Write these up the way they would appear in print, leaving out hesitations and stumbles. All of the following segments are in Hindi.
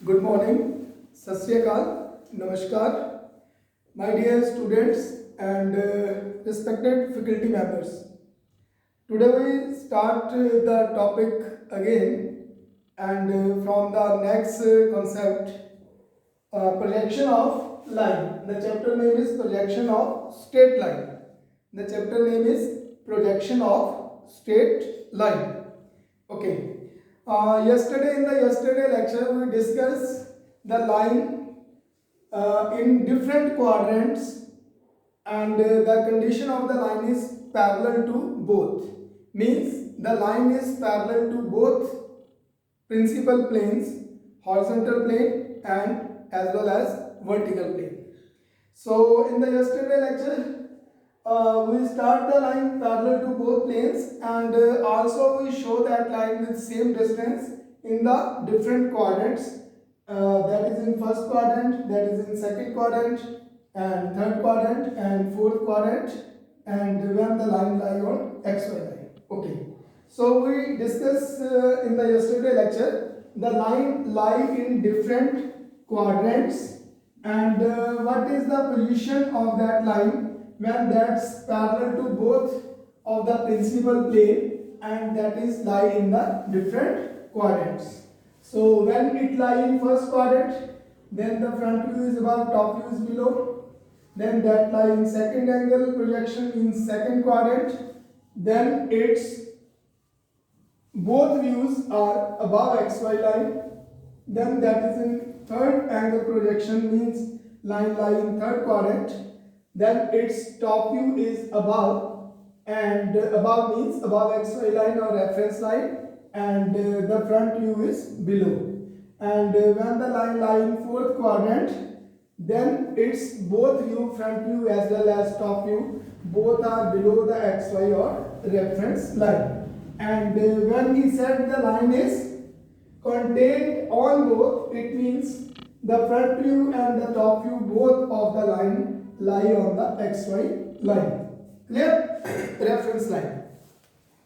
Good morning, Sat Sri Akal, Namaskar, my dear students and respected faculty members. Today we start the topic again and from the next concept, projection of line. The chapter name is projection of straight line. The chapter name is projection of straight line. Okay. Yesterday in the yesterday lecture we discussed the line in different quadrants and the condition of the line is parallel to both. Means the line is parallel to both principal planes, horizontal plane and as well as vertical plane. So in the yesterday lecture we start the line parallel to both planes and also we show that line with same distance in the different quadrants, that is in first quadrant, that is in second quadrant and third quadrant and fourth quadrant, and when the line lie on xy line. Okay, so we discussed in the yesterday lecture the line lie in different quadrants and what is the position of that line when that's parallel to both of the principal plane and that is lie in the different quadrants. So when it lie in first quadrant, then the front view is above, top view is below. Then that lie in second angle projection in second quadrant. Then its both views are above xy line. Then that is in third angle projection, means line lie in third quadrant. Then its top view is above, and above means above xy line or reference line, and the front view is below. And when the line lie in fourth quadrant, then its both view, front view as well as top view, both are below the xy or reference line. And when he said the line is contained on both, it means the front view and the top view both of the line lie on the xy line. Clear? Reference line.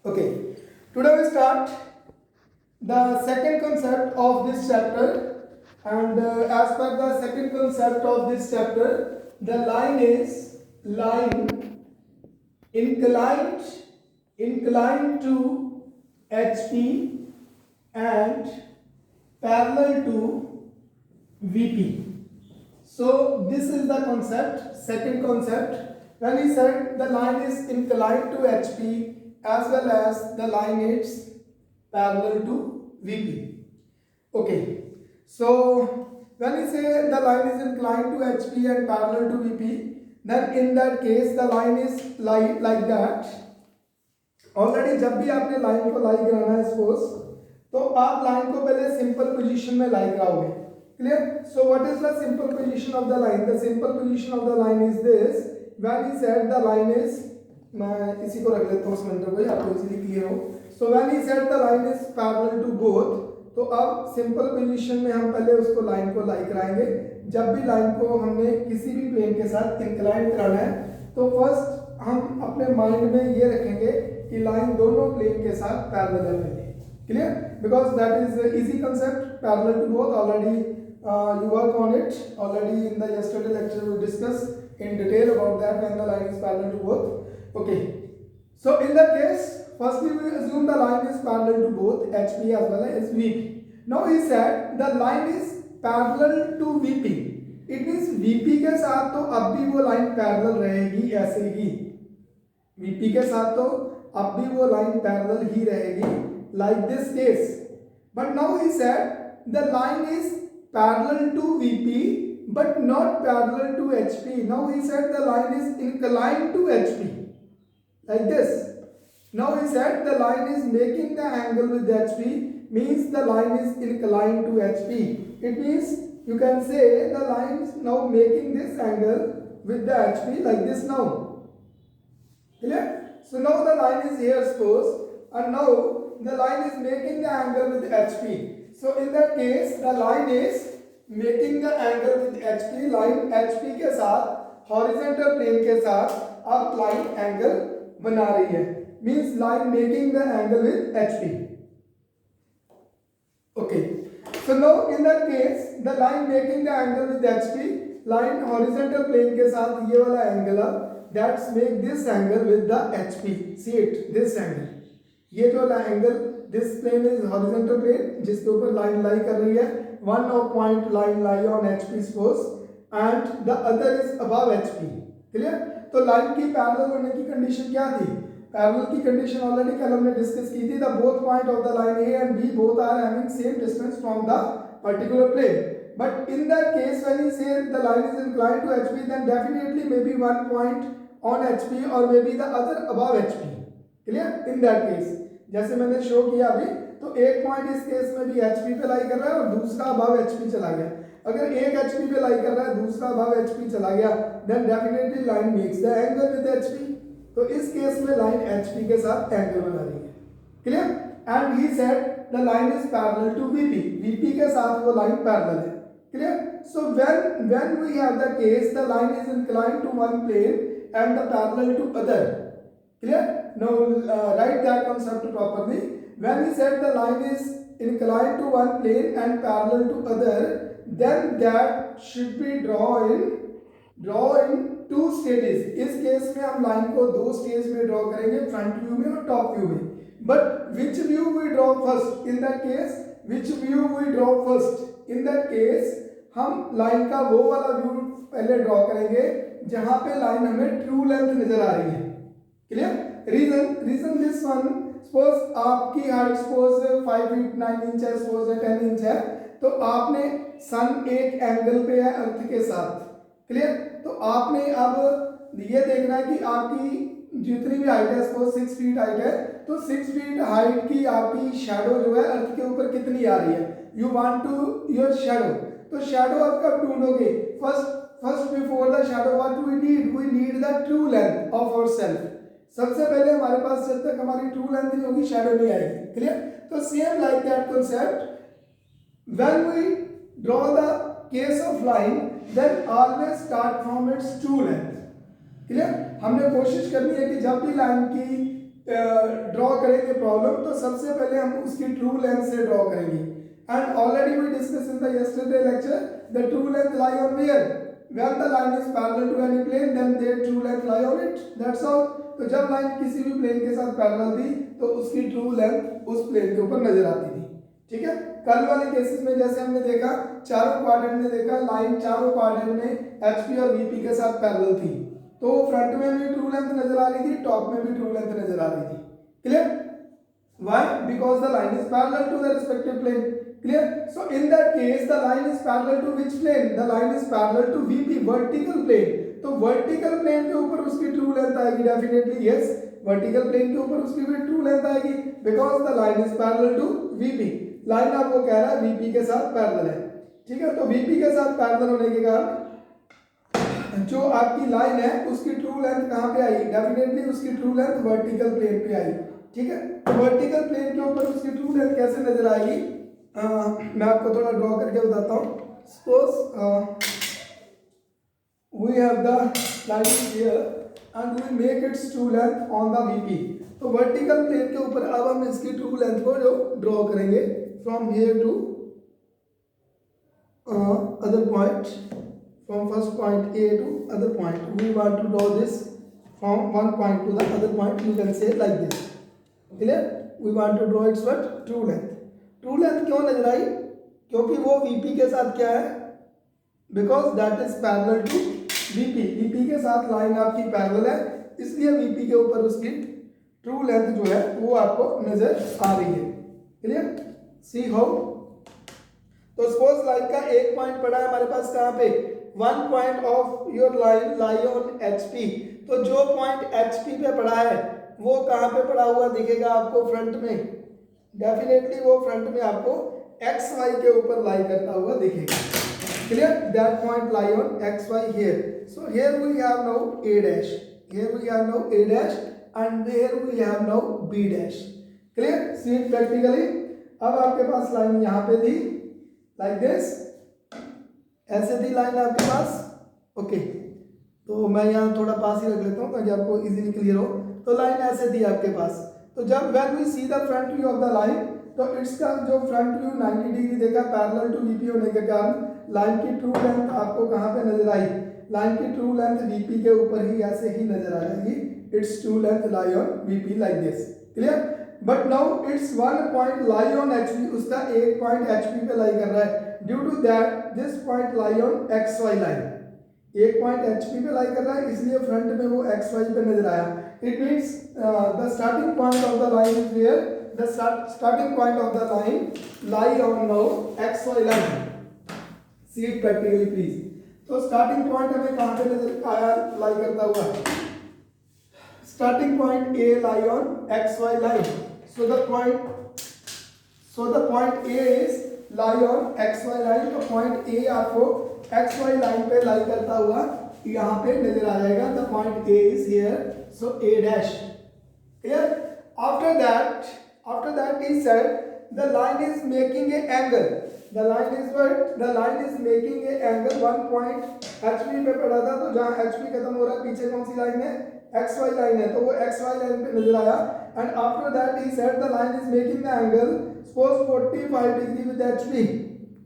Okay. Today we start the second concept of this chapter, and as per the second concept of this chapter, the line is line inclined to HP and parallel to VP. So this is the concept, second concept. When he said the line is inclined to HP as well as the line is parallel to VP. Okay. So when he say the line is inclined to HP and parallel to VP, then in that case the line is like that. Already जब भी आपने लाइन को लाई कराना है सपोज, तो आप लाइन को पहले सिंपल पोजीशन में लाई कराओगे. Clear? So what is the simple position of the line? The simple position of the line is this. When he said the line is, मैं इसी को रख लेता हूँ सिलेंडर को, आपको इजीली क्लियर हो. So when he said the line is parallel to both, तो अब सिंपल पोजीशन में हम पहले उसको लाइन को लाई कराएंगे. जब भी लाइन को हमने किसी भी प्लेन के साथ इंक्लाइन कराना है, तो फर्स्ट हम अपने माइंड में ये रखेंगे कि लाइन दोनों प्लेन के साथ पैरेलल है पहले. Clear? Because that is easy concept, parallel to both. Already you work on it already in the yesterday lecture. We discussed in detail about that when the line is parallel to both. Okay, so in that case firstly we assume the line is parallel to both HP as well as VP. Now he said the line is parallel to VP. It means VP के साथ तो अब भी वो लाइन पैरेलल रहेगी ऐसे ही. VP के साथ तो अब भी वो लाइन पैरेलल ही रहेगी like this case. But now he said the line is parallel to VP but not parallel to HP. Now he said the line is inclined to HP like this. Now he said the line is making the angle with HP, means the line is inclined to HP. It means you can say the line is now making this angle with the HP like this now. Clear? So now the line is here suppose, and now the line is making the angle with HP. So in that case the line is making the angle with HP. line HP के साथ horizontal plane के साथ अब line angle बना रही है, means line making the angle with HP. Okay, So now in that case the line making the angle with HP, line horizontal plane के साथ ये वाला एंगल है, that's make this angle with the HP. See it, this angle, ये जो वाला angle, this plane is horizontal plane जिसके ऊपर लाइन लाई कर रही है, one of point line lie on HP suppose and the other is above HP. Clear? तो लाइन की पैरेलल होने की कंडीशन क्या थी? पैरेलल की कंडीशन ऑलरेडी कल हमने डिस्कस की थी, the both point of the line A and B both are having same distance from the particular plane. But in that case when we say the line is inclined to HP, then definitely maybe one point on HP or maybe the other above HP. Clear? In that case जैसे मैंने शो किया अभी, तो एक पॉइंट इस केस में भी HP पे लाई कर रहा है और दूसरा अबव HP चला गया. अगर एक HP पे लाई कर रहा है, दूसरा अबव HP चला गया, then definitely line makes the angle with HP. तो इस केस में लाइन HP के साथ एंगल बना रही है. Clear? And he said the line is parallel to VP. VP के साथ वो लाइन पैरेलल है. Clear? So when we have the case the line is inclined to one plane and the parallel to other. Clear? Now write that concept properly. When we said the line is inclined to one plane and parallel to other, then that should be drawn in two stages. इस केस में हम लाइन को दो स्टेज में ड्रॉ करेंगे, फ्रंट व्यू में और टॉप व्यू में. But which view we draw first? In that case, which view we draw first? In that case हम लाइन का वो वाला व्यू पहले ड्रॉ करेंगे जहां पे लाइन हमें ट्रू लेंथ नजर आ रही है. Clear? Reason this one, suppose आपकी हाइट सपोज 5 फीट 9 इंच है, सपोज 10 इंच है, तो आपने सन एक एंगल पे है अर्थ के साथ. क्लियर? तो आपने अब ये देखना है कि आपकी जितनी भी हाइट है, सपोज 6 फीट हाइट है, तो 6 फीट हाइट की आपकी शैडो जो है अर्थ के ऊपर कितनी आ रही है. You want to your shadow, तो शैडो आप कब ढूंढोगे? First before the shadow what we need the true length of ourselves. सबसे पहले हमारे पास जब तक हमारी ट्रू लेंथ नहीं होगी शैडो नहीं आएगी. क्लियर? तो same like that concept, when we draw the case of line then always start from its true length. Clear? हमने कोशिश करनी है कि जब भी लाइन की ड्रॉ करेंगे प्रॉब्लम, तो सबसे पहले हम उसकी ट्रू लेंथ से ड्रॉ करेंगे. And already we discussed in the yesterday lecture the true length lie on where? When the line is parallel to any plane, then their true length lie on it. That's all. तो जब लाइन किसी भी प्लेन के साथ पैरेलल थी तो उसकी ट्रू लेंथ उस प्लेन के ऊपर नजर आती थी. ठीक है? कल वाले केसेस में जैसे हमने देखा, चारों क्वाड्रेंट में देखा, लाइन चारों क्वाड्रेंट में HP और VP के साथ पैरेलल थी, तो फ्रंट में भी ट्रू लेंथ नजर आ रही थी, टॉप में भी ट्रू लेंथ नजर आ रही थी. Clear? Why? Because the line is parallel to the respective plane. Clear? So in that case the line is parallel to which plane? The line is parallel to VP, vertical plane. तो vertical plane के ऊपर उसकी true length आएगी definitely. Yes, vertical plane के ऊपर उसकी भी true length आएगी because the line is parallel to VP. Line आपको कह रहा है VP के साथ पैरेलल है. ठीक है? तो VP के साथ पैरेलल होने के कारण जो आपकी लाइन है उसकी ट्रू लेंथ कहाँ पे आई? डेफिनेटली उसकी ट्रू लेंथ वर्टिकल प्लेन पे आई. ठीक है? तो वर्टिकल प्लेन के ऊपर उसकी ट्रू लेंथ कैसे नजर आएगी? मैं आपको थोड़ा ड्रॉ करके बताता हूँ. Suppose we have the line here and we make its true length on the VP. तो वर्टिकल प्लेन के ऊपर अब हम इसकी ट्रू लेंथ को जो ड्रॉ करेंगे from here to other point, from first point A to other point. We want to draw this from one point to the other point. You can say like this. Clear? We want to draw its what? True length. True length क्यों नजर आई? क्योंकि वो VP के साथ क्या है? Because that is parallel to VP. VP के साथ लाइन आपकी पैरेलल है, इसलिए VP के ऊपर उसकी ट्रू लेंथ जो है वो आपको नजर आ रही है. क्लियर? See how. तो सपोज लाइन का एक पॉइंट पड़ा है हमारे पास कहाँ पे? One point of your line lie on HP. तो जो पॉइंट HP पे पड़ा है वो कहाँ पे पड़ा हुआ दिखेगा आपको? फ्रंट में. डेफिनेटली वो फ्रंट में आपको XY के ऊपर लाई करता हुआ दिखेगा. Clear? That point lie on XY here. So here we have now A dash, here we have now A dash and here we have now B dash. Clear? See it practically. अब आपके पास लाइन यहाँ पे थी लाइक दिस, ऐसे थी लाइन आपके पास. ओके, तो मैं यहाँ थोड़ा पास ही रख लेता हूँ ताकि आपको इजीली क्लियर हो. तो लाइन ऐसे थी आपके पास. तो जब when we see the front view of the line, तो इसका जो फ्रंट व्यू 90 डिग्री देखा पैरेलल टू वीपी होने के कारण लाइन की ट्रू लेंथ आपको कहाँ पे नजर आई, लाइन की ट्रू लेंथ वीपी के ऊपर ही ऐसे ही नजर आ जाएगी, its true length lie on VP like this, clear. But now its one point lie on HP, उसका एक पॉइंट एचपी पे लाई कर रहा है, due to that this point lie on X Y line, एक पॉइंट एचपी पे लाई कर रहा है इसलिए फ्रंट में वो एक्स वाई पे नजर आया। It means the starting point of the line is where the starting point of the line lie on now X Y line, see it practically please. तो स्टार्टिंग पॉइंट हमें कहां पे नजर आया लाई करता हुआ, starting point A lie on X Y line, so the point A is lie on XY line, तो point A आपको XY लाइन पे लाई करता हुआ यहाँ पे नजर आ जाएगा, the point A is here, so A dash, clear। after that he said the line is making a angle, the line is what, the line is making a angle, 1 point HP पे पढ़ा था, तो जहाँ HP खत्म हो रहा है पीछे कौन सी लाइन है, XY लाइन है, तो वो XY लाइन पे नजर आया। And after that he said the line is making the angle suppose 45 degree with HP,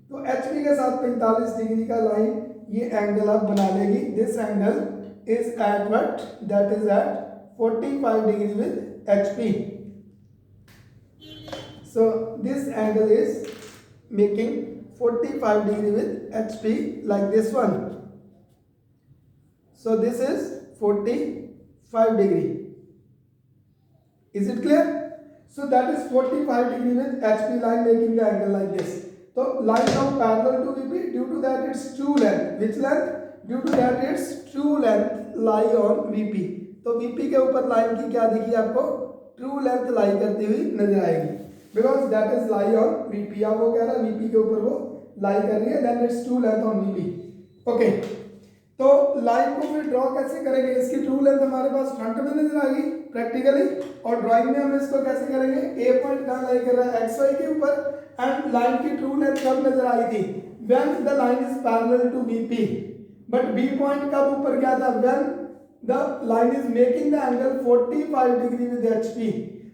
तो HP के साथ 45 डिग्री का लाइन ये एंगल आप बना लेगी, this angle is at what, that is at 45 degree with HP, so this angle is making 45 degree with HP like this one, so this is 45 degree, is it clear? So that is 45 degree with HP line making the angle like this, so line now parallel to VP, due to that its true length, which length, due to that its true length lie on VP, तो VP के ऊपर लाइन की क्या दिखी आपको, ट्रू लेंथ लाई करती हुई नजर आएगी, because that is lie on VP, आप वो कह रहा है VP के ऊपर वो लाई कर रही है, then its true length on VP, okay. तो लाइन को फिर ड्रॉ कैसे करेंगे, इसकी ट्रू लेंथ हमारे पास फ्रंट में नजर आ गई प्रैक्टिकली, और ड्राइंग में हम इसको कैसे करेंगे, ए पॉइंट कहां लाई कर रहा है एक्स वाई के ऊपर, एंड लाइन की ट्रू लेंथ कब नजर आई थी, when the line is parallel to BP, but B point कब ऊपर गया था, when the line is making the angle 45 degree with HP,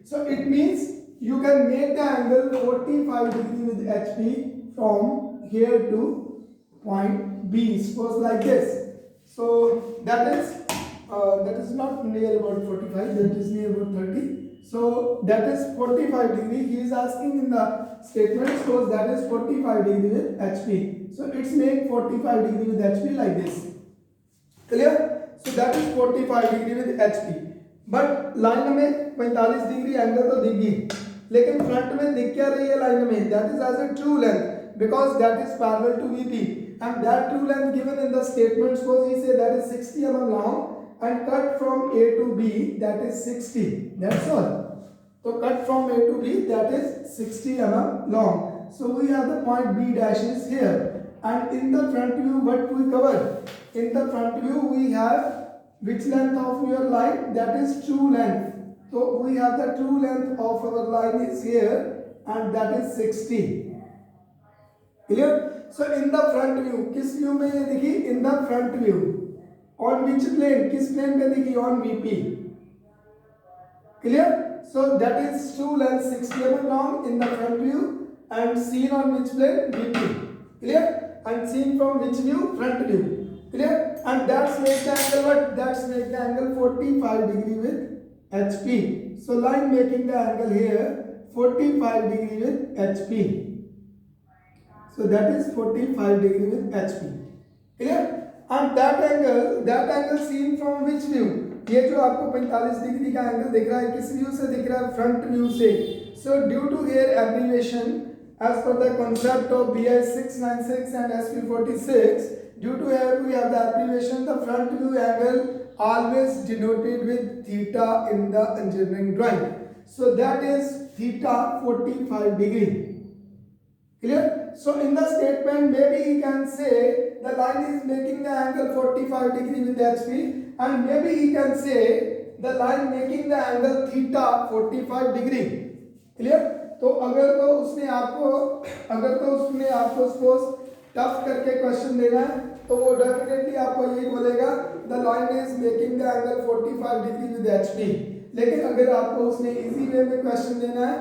so it means you can make the angle 45 degree with HP from here to point B, suppose like this, so that is not near about 45, that is near about 30, so that is 45 degree, he is asking in the statement, suppose that is 45 degree with HP, so it's make 45 degree with HP like this, clear, so that is 45 degree with HP, but line में 45 डिग्री एंगल तो दिख गई, लेकिन फ्रंट में दिख क्या रही है लाइन में, that is as a true length, because that is parallel to VP, and that true length given in the statement, suppose he say that is 60 mm long and cut from A to B that is 60, that's all, तो cut from A to B that is 60 mm long, so we have the point B dash is here, and in the front view what we cover, in the front view we have which length of your line, that is true length, so we have the true length of our line is here and that is 60, clear, so in the front view किस व्यू में ये दिखी, in the front view on which plane, किस plane पे दिखी, on VP, clear, so that is true length 60 mm long in the front view and seen on which plane, VP, clear, and seen from which view, front view, clear, and that's make the angle what, that's make the angle 45 degree with HP, so line making the angle here 45 degree with HP, so that is 45 degree with HP, clear, and that angle seen from which view, ये जो आपको 45 डिग्री का एंगल दिख रहा है किस व्यू से दिख रहा है, फ्रंट व्यू से, so due to here abbreviation as per the concept of BI 696 and SP 46, due to here we have the abbreviation, the front view angle always denoted with theta in the engineering drawing, so that is theta 45 degree, clear, so in the statement maybe he can say the line is making the angle 45 degree with HP, and maybe he can say the line making the angle theta 45 degree, clear, तो अगर तो उसने आपको सपोज टफ करके क्वेश्चन देना है तो वो डेफिनेटली आपको यही बोलेगा the line is making the angle 45 degree with HP, लेकिन अगर आपको उसने इजी वे में क्वेश्चन देना है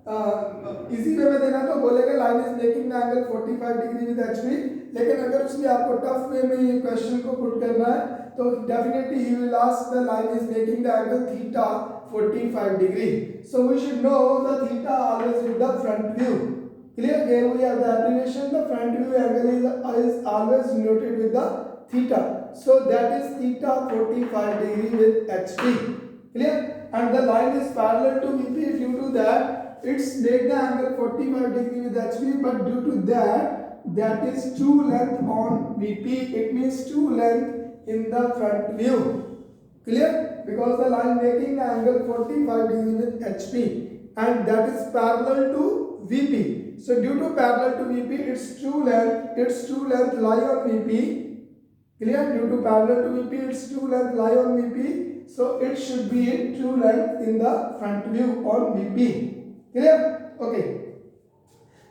इजी वे में देना तो बोलेगा line is making the angle 45 degree with HP, लेकिन अगर उसने आपको टफ वे में ये क्वेश्चन को पुट करना है तो definitely he will ask the line is making the angle theta 45 degree. So we should know the theta always with the front view. Clear? Here we have the abbreviation. The front view angle is always denoted with the theta. So that is theta 45 degree with HP. Clear? And the line is parallel to VP. Due to that, it's make the angle 45 degree with HP. But due to that is two length on VP. It means two length in the front view. Clear? Because the line making the angle 45 degree with HP and that is parallel to VP. So due to parallel to VP, its true length lie on VP. Clear? Due to parallel to VP, its true length lie on VP. So it should be in true length in the front view on VP. Clear? Okay.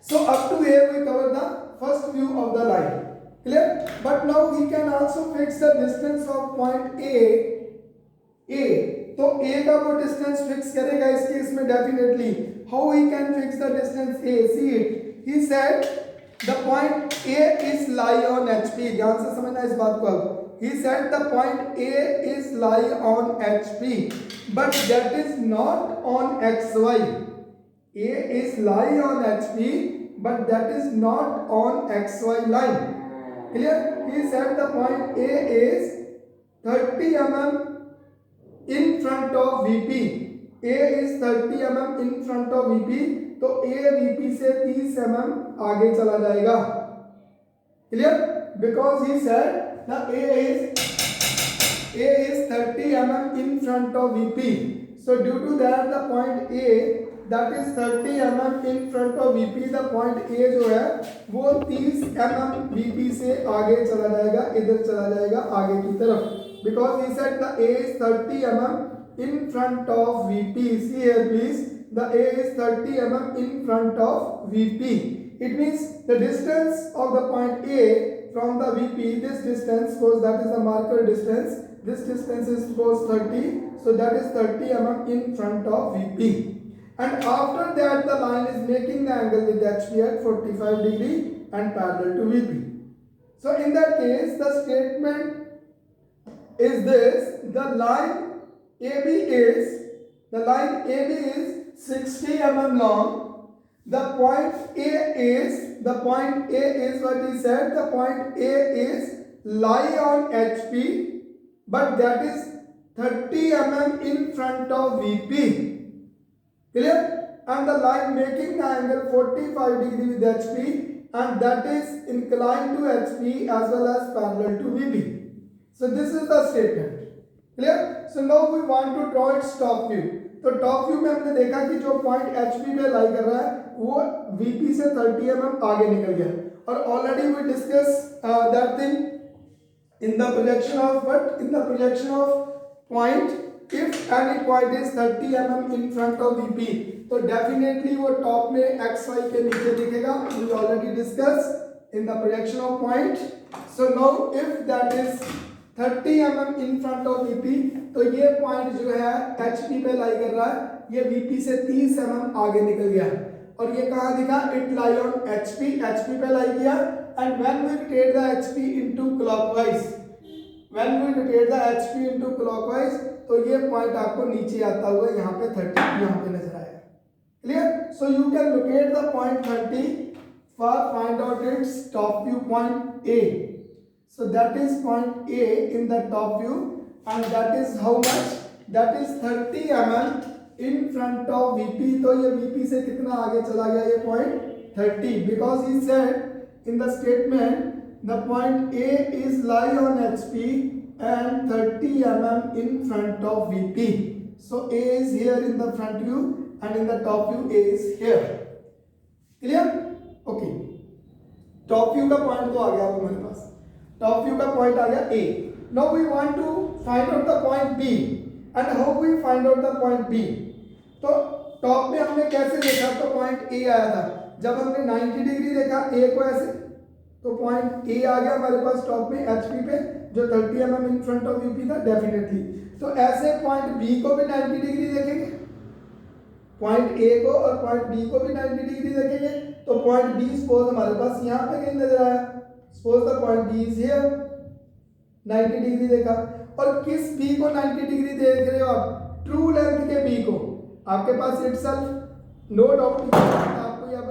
So up to here we cover the first view of the line. Clear? But now we can also fix the distance of point A, तो A का वो डिस्टेंस फिक्स करेगा इस केस में definitely. How he can fix the distance A? See it. He said the point A is lie on HP. ध्यान से समझना इस बात को. अब ही said the point A is lie on HP but that is not on XY. A is lie on HP but that is not on XY line. Clear? He said the point A is 30 mm in front of VP. A is 30 mm in front of VP. तो A VP से 30 mm आगे चला जाएगा. Clear? Because he said the A is 30 mm in front of VP. So due to that the point A that is 30 mm in front of VP. the point A जो है वो 30 mm VP से आगे चला जाएगा, इधर चला जाएगा आगे की तरफ. Because he said the A is 30 mm in front of VP. See here please, the A is 30 mm in front of VP. It means the distance of the point A from the VP, this distance goes, that is the marker distance, this distance is goes 30, so that is 30 mm in front of VP. And after that the line is making the angle with HP at 45 degree and parallel to VP. So in that case the statement is this: the line AB is 60 mm long. The point A is what he said. The point A is lie on HP, but that is 30 mm in front of VP. Clear? And the line making the angle 45 degree with HP, and that is inclined to HP as well as parallel to VP. So this is the statement. Clear? So now we want to draw its top view. तो टॉप व्यू में हमने देखा कि जो पॉइंट HP पे लाई कर रहा है वो VP से 30 mm आगे निकल गया. और already we discuss that thing in the projection of point. If any point is 30 mm in front of VP तो डेफिनेटली वो टॉप में XY के नीचे दिखेगा. We already discuss in the projection of point. So now if that is 30 mm in front of VP तो ये पॉइंट जो है HP पे लाई कर रहा है, ये VP से 30 mm आगे निकल गया. और ये कहाँ दिखा? इट लाई ऑन HP पे लाई किया. And when we rotate the HP into clockwise तो ये पॉइंट आपको नीचे आता हुआ यहाँ पे 30 यहाँ पे नजर आएगा. Clear? So you can locate the point 30 for find out its top view point A. So that is point A in the top view, and that is how much? That is 30 mm in front of VP. तो ये VP से कितना आगे चला गया ये point? 30. Because he said in the statement the point A is lie on HP and 30 mm in front of VP. So A is here in the front view and in the top view A is here. Clear? Okay. Top view का point तो आ गया हमारे पास. टॉप व्यू का पॉइंट आ गया A. Now we want to find out the point B. And how we find out the point B? तो टॉप में हमने कैसे देखा? तो पॉइंट A आया था. जब हमने 90 डिग्री देखा A को ऐसे, तो पॉइंट A आ गया हमारे पास टॉप में HP पे जो 30 mm in front of VP था डेफिनेटली. तो ऐसे पॉइंट B को भी 90 डिग्री देखेंगे. पॉइंट ए को और पॉइंट बी को भी 90 डिग्री देखेंगे तो पॉइंट बी सपोज हमारे पास यहाँ पे कहीं नजर आया, suppose the point B is here, 90 degree देखा। और किस बी को 90 डिग्री देख रहे हो आप? ट्रू लेंथ के बी को। आपके पास इटसेल्फ नो डाउट आपको ये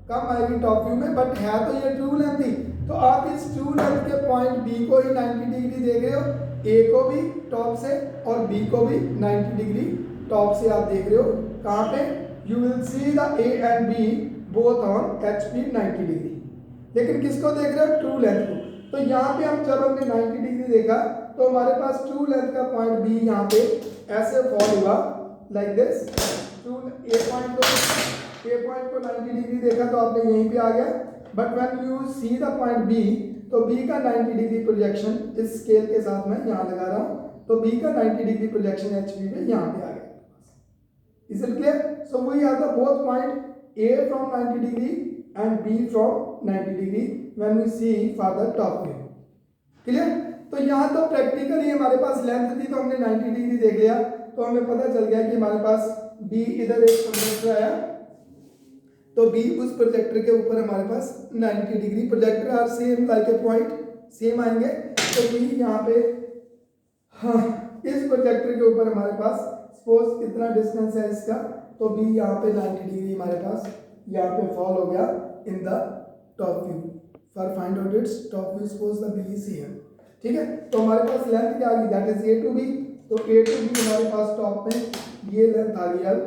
कम आएगी टॉप व्यू में, बट है तो ये ट्रू लेंथ ही, तो आप इस ट्रू लेंथ के पॉइंट बी को ही 90 डिग्री देख रहे हो, ए को भी टॉप से और बी को भी 90 डिग्री टॉप से आप देख रहे हो। कहाँ पे? You will see the A and B both on H P 90 degree. लेकिन किसको देख रहे हो? ट्रू लेंथ को। तो यहाँ पे हम जब हमने 90 डिग्री देखा तो हमारे पास ट्रू लेंथ का पॉइंट बी यहाँ पे ऐसे फॉल हुआ like this. True A point को 90 डिग्री देखा तो आपने यहीं पे आ गया, but when you see the point B तो बी का 90 डिग्री प्रोजेक्शन इस स्केल के साथ मैं यहाँ लगा रहा हूँ, तो बी का 90 डिग्री प्रोजेक्शन एच बी पे यहाँ पे आ गया। Is it clear? So we have the both point A from 90 degree and B from 90 degree when we see for the top view. Clear? तो यहाँ तो प्रैक्टिकली हमारे पास लेंथ थी तो हमने 90 डिग्री देख लिया, तो हमें पता चल गया कि हमारे पास B इधर एक प्रोजेक्टर आया, तो B उस प्रोजेक्टर के ऊपर हमारे पास 90 degree, projector are same like A point, same आएंगे। तो B यहाँ पे हाँ इस प्रोजेक्टर के ऊपर हमारे पास सपोज कितना डिस्टेंस है इसका, तो B यहाँ पे 90 डिग्री हमारे पास यहाँ पे फॉल हो गया इन the top view. For find out its top view suppose the B is here. ठीक है, तो हमारे पास लेंथ क्या आ गई? That is A to B। तो A to B हमारे पास टॉप में ये लेंथ आ गई अब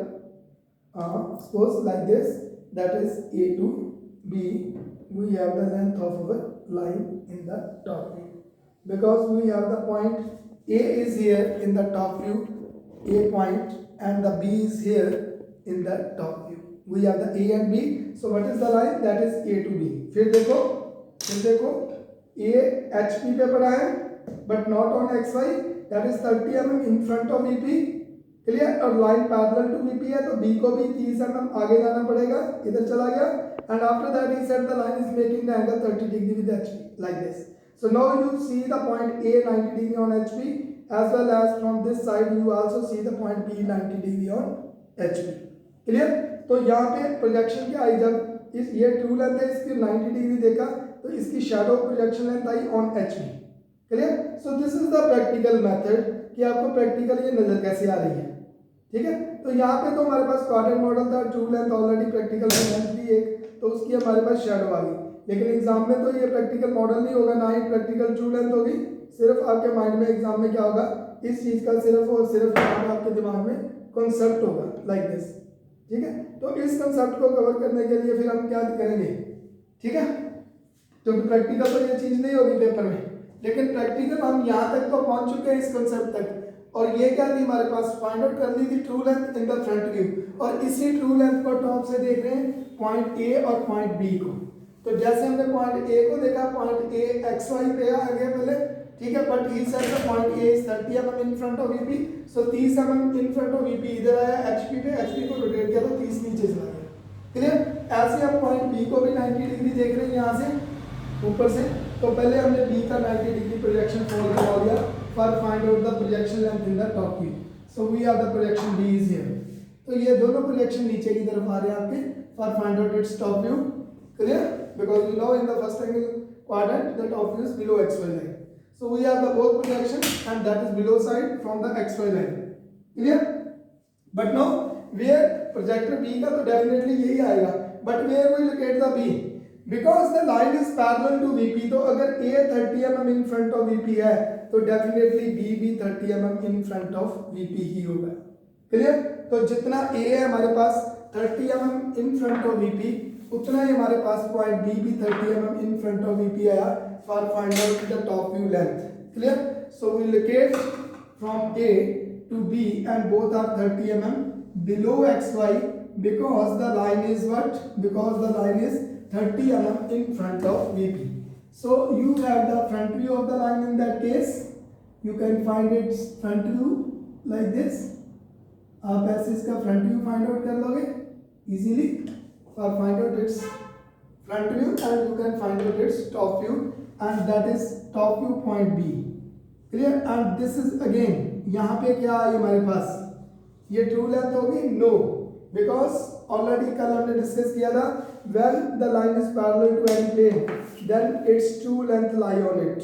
suppose like this, that is A to B। We have the length of our line in the top view because we have the point A is here in the top view, A point, and the B is here in the top view. We have the A and B. So what is the line? That is A to B. फिर देखो A HP पे पड़ा है but not on XY. That is 30 mm in front of VP. Clear? और line parallel to VP है तो B को भी 30 mm आगे जाना पड़ेगा, इधर चला गया। And after that he said the line is making the angle 30 degree with HP like this. So now you see the point A 90 degree on HP, as well as from this side you also see the point B 90 degree on HP. Clear? तो यहाँ पे प्रोजेक्शन क्या आई? जब इस ये ट्रू लेंथ है, इसकी 90 डिग्री देखा तो इसकी shadow projection length I on HP. Clear? So this is the practical method कि आपको प्रैक्टिकल ये नजर कैसे आ रही है। ठीक है, तो यहाँ पे तो हमारे पास क्वाड्रेंट मॉडल था, ट्रू लेंथ ऑलरेडी प्रैक्टिकल में लेंथ थी एक, तो उसकी हमारे पास शैडो आ गई। लेकिन एग्जाम में तो ये प्रैक्टिकल मॉडल नहीं होगा, ना ही प्रैक्टिकल ट्रू लेंथ होगी। सिर्फ आपके माइंड में एग्जाम में क्या होगा, इस चीज का सिर्फ और सिर्फ आपके दिमाग में कॉन्सेप्ट होगा लाइक दिस। ठीक है, तो इस कॉन्सेप्ट को कवर करने के लिए फिर हम क्या करेंगे? ठीक है, तो प्रैक्टिकल तो ये चीज नहीं होगी पेपर में, लेकिन प्रैक्टिकल हम यहाँ तक तो पहुंच चुके हैं इस कॉन्सेप्ट तक। और ये क्या थी हमारे पास? फाइंड आउट कर ली थी true length in the front view, और इसी ट्रू लेंथ को टॉप से देख रहे हैं पॉइंट ए और पॉइंट बी को। तो जैसे हमने पॉइंट ए को देखा, पॉइंट ए एक्स वाई पे आ गया पहले, ठीक है, but he said the point A is 30 mm in front of VP, so 30 mm in front of VP इधर आया एचपी पे, एचपी को रोटेट किया तो 30 नीचे चला गया। क्लियर? ऐसे हम पॉइंट बी को भी 90 डिग्री देख रहे हैं यहाँ से ऊपर से, तो पहले हमने बी का 90 डिग्री प्रोजेक्शन फॉल करवा दिया for find out the projection length in the top view. So we have the projection B is here. तो ये दोनों प्रोजेक्शन नीचे की तरफ आ रहे हैं आपके for find out its top view. Clear? Because we know in the first angle quadrant the top view is below xy line. So we have the both projection and that is below side from the xy line. Clear? But now where projector B का तो definitely यही आएगा, but where we locate the B? Because the line is parallel to VP, तो अगर A 30 mm in front of VP है तो definitely B भी 30 mm in front of VP ही होगा। Clear? तो जितना A है हमारे पास 30 mm in front of VP, उतना ही हमारे पास पॉइंट B भी 30 mm in front of VP आया for find out the top view length. Clear? So we locate from A to B and both are 30 mm below XY because the line is what? Because the line is 30 mm in front of VP. So you have the front view of the line in that case. You can find its front view like this. आप ऐसे इसका front view find out कर लोगे easily or find out its front view and you can find out its top view and that is top view point B. Clear? And this is again यहाँ पे क्या है हमारे पास? ये ट्रू लेंथ होगी? नो, बिकॉज ऑलरेडी कल हमने डिस्कस किया था, when the line is parallel to any plane then its true length lie on it,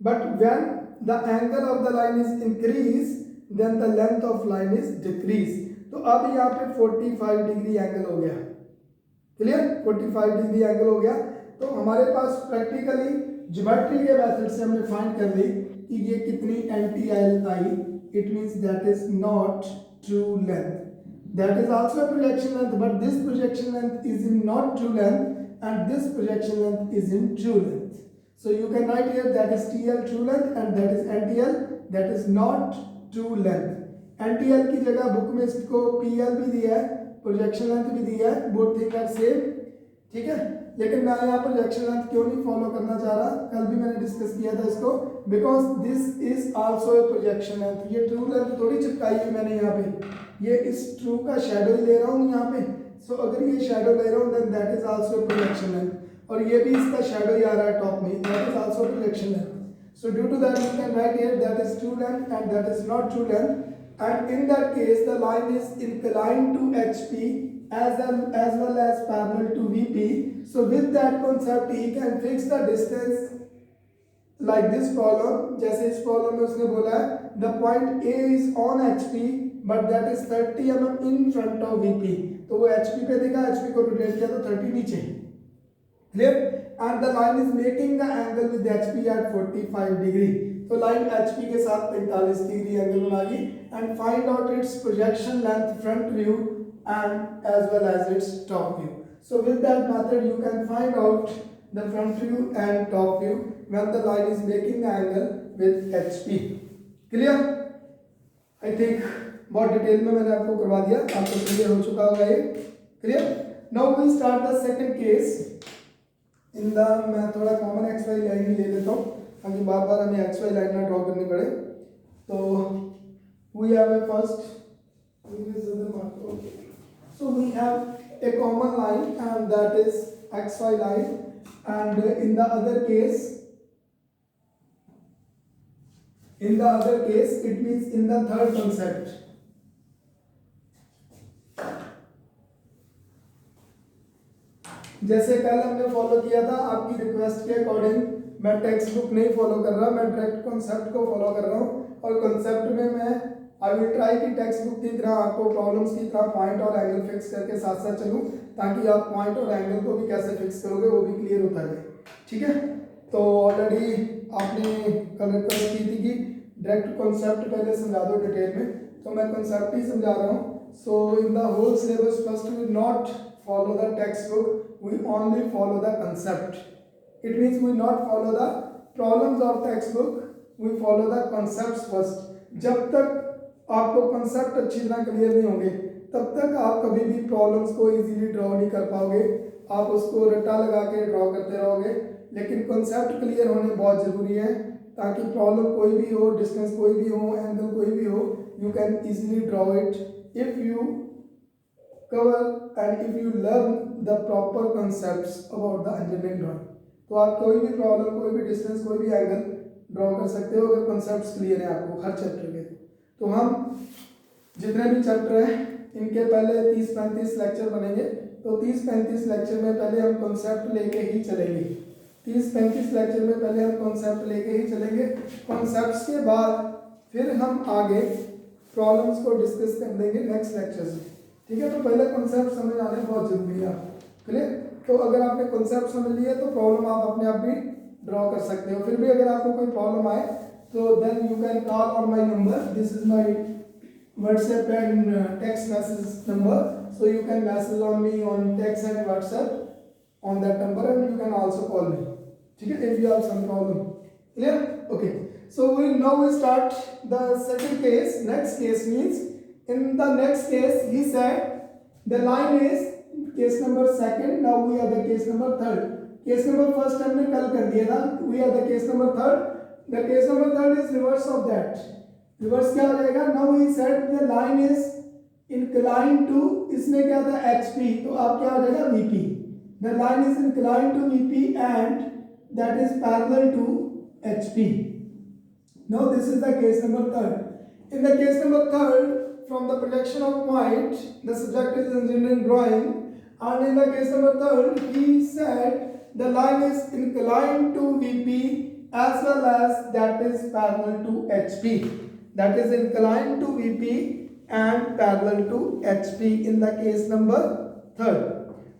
but when the angle of the line is increase then the length of line is decrease. तो अब यहाँ पे 45 डिग्री एंगल हो गया, क्लियर, 45 डिग्री एंगल हो गया। तो हमारे पास प्रैक्टिकली ज्योमेट्री के मेथड से हमने फाइंड कर ली कि ये कितनी anti L I, it means that is not true length, that is also a projection length, but this projection length is in not true length and this projection length is in true length. So you can write here that is TL true length and that is NTL that is not true length. NTL की जगह बुक में इसको PL भी दिया है, प्रोजेक्शन लेंथ भी दिया है, बोथ थिंग आर सेम, ठीक है। लेकिन मैं यहाँ प्रोजेक्शन लेंथ क्यों नहीं फॉलो करना चाह रहा, कल भी मैंने डिस्कस किया था इसको, because this is also a projection length. ये ट्रू लेंथ थोड़ी चिपकाई है मैंने यहाँ पे, ये इस ट्रू का शैडो ही ले रहा हूँ यहाँ पे। सो अगर ये शैडो ले रहा हूँ then that is also a projection length, और ये भी इसका शैडो ही आ रहा है टॉप में, that is also projection length. So due to that you can write here that is true length and that is not true length, and in that case the line is inclined to HP as well as parallel to VP. So with that concept he can fix the distance like this problem, जैसे इस प्रॉब्लम में उसने बोला है the point A is on HP but that is 30 mm in front of VP, तो वो HP पे देखा, HP को रोटेट किया तो 30 नीचे, clear, and the line is making the angle with HP at 45 degree, तो लाइन HP के साथ 45 डिग्री एंगल बनाएगी, and find out its projection length front view and as well as its top view. So with that method you can find out the front view and top view when the line is making the angle with HP. Clear? I think बहुत डिटेल में मैंने आपको करवा दिया, आपको क्लियर हो चुका होगा ये, clear. Now we start the second case. मैं थोड़ा कॉमन एक्स वाई लाइन ही ले लेता हूँ ताकि बार बार हमें एक्स वाई लाइन ना ड्रॉ करनी पड़े। तो we have A first, so we have a common line and that is xy line, and in the other case it means in the third concept, जैसे कल हमने फॉलो किया था आपकी रिक्वेस्ट के अकॉर्डिंग, मैं टेक्स्ट बुक नहीं फॉलो कर रहा, मैं डायरेक्ट कॉन्सेप्ट को फॉलो कर रहा हूँ, और कॉन्सेप्ट में मैं आई विल ट्राई कि टेक्स्ट बुक की तरह आपको प्रॉब्लम्स की तरह पॉइंट और एंगल फिक्स करके साथ साथ चलूँ, ताकि आप पॉइंट और एंगल को भी कैसे फिक्स करोगे वो भी क्लियर होता है, ठीक है। तो ऑलरेडी आपने कल रिक्वेस्ट की थी कि डायरेक्ट कॉन्सेप्ट पहले समझा दो डिटेल में, तो मैं कॉन्सेप्ट ही समझा रहा हूँ। So in the whole syllabus first we not follow the textbook, we only follow the concept. It means we not follow the problems of textbook, we follow the concepts first. जब तक आपको concept अच्छी तरह क्लियर नहीं होंगे तब तक आप कभी भी प्रॉब्लम्स को इजीली ड्रॉ नहीं कर पाओगे, आप उसको रट्टा लगा के ड्रॉ करते रहोगे। लेकिन कॉन्सेप्ट क्लियर होने बहुत ज़रूरी है ताकि प्रॉब्लम कोई भी हो, डिस्टेंस कोई भी हो, एंगल कोई भी हो, you can easily draw it if you cover and if you learn the proper concepts about the engineering drawing। तो आप कोई भी प्रॉब्लम, कोई भी डिस्टेंस, कोई भी एंगल ड्रॉ कर सकते हो अगर कॉन्सेप्ट्स क्लियर है आपको हर चैप्टर के। तो हम जितने भी चैप्टर हैं इनके पहले 30-35 लेक्चर बनेंगे, तो 30-35 लेक्चर में पहले हम कॉन्सेप्ट लेके ही चलेंगे, 30-35 लेक्चर में पहले हम कॉन्सेप्ट लेके ही चलेंगे। कॉन्सेप्ट्स के बाद फिर हम आगे प्रॉब्लम्स को डिस्कस कर लेंगे नेक्स्ट लेक्चर में, ठीक है। तो पहले कॉन्सेप्ट समझ आने बहुत जरूरी है, क्लियर। तो अगर आपने कॉन्सेप्ट समझ लिया तो प्रॉब्लम आप अपने आप भी ड्रॉ कर सकते हो। फिर भी अगर आपको कोई प्रॉब्लम आए तो then you can call on my number, this is my WhatsApp and text message number, so you can message on me on text and WhatsApp on that number and you can also call me, ठीक है, if you have some problem, clear, okay. So we start the second case. Next case means in the next case he said the line is case number second. Now we are the case number third. Case number first हमने कल कर दिया था, we are the case number third. The case number third is reverse of that. Reverse क्या हो जाएगा? Now he said the line is inclined to, इसमें क्या था HP, तो आप क्या हो जाएगा VP. The line is inclined to VP and that is parallel to HP. Now this is the case number third. In the case number third, from the projection of point, the subject is engineering drawing, and in the case number third, he said the line is inclined to VP as well as that is parallel to HP. That is inclined to VP and parallel to HP in the case number third.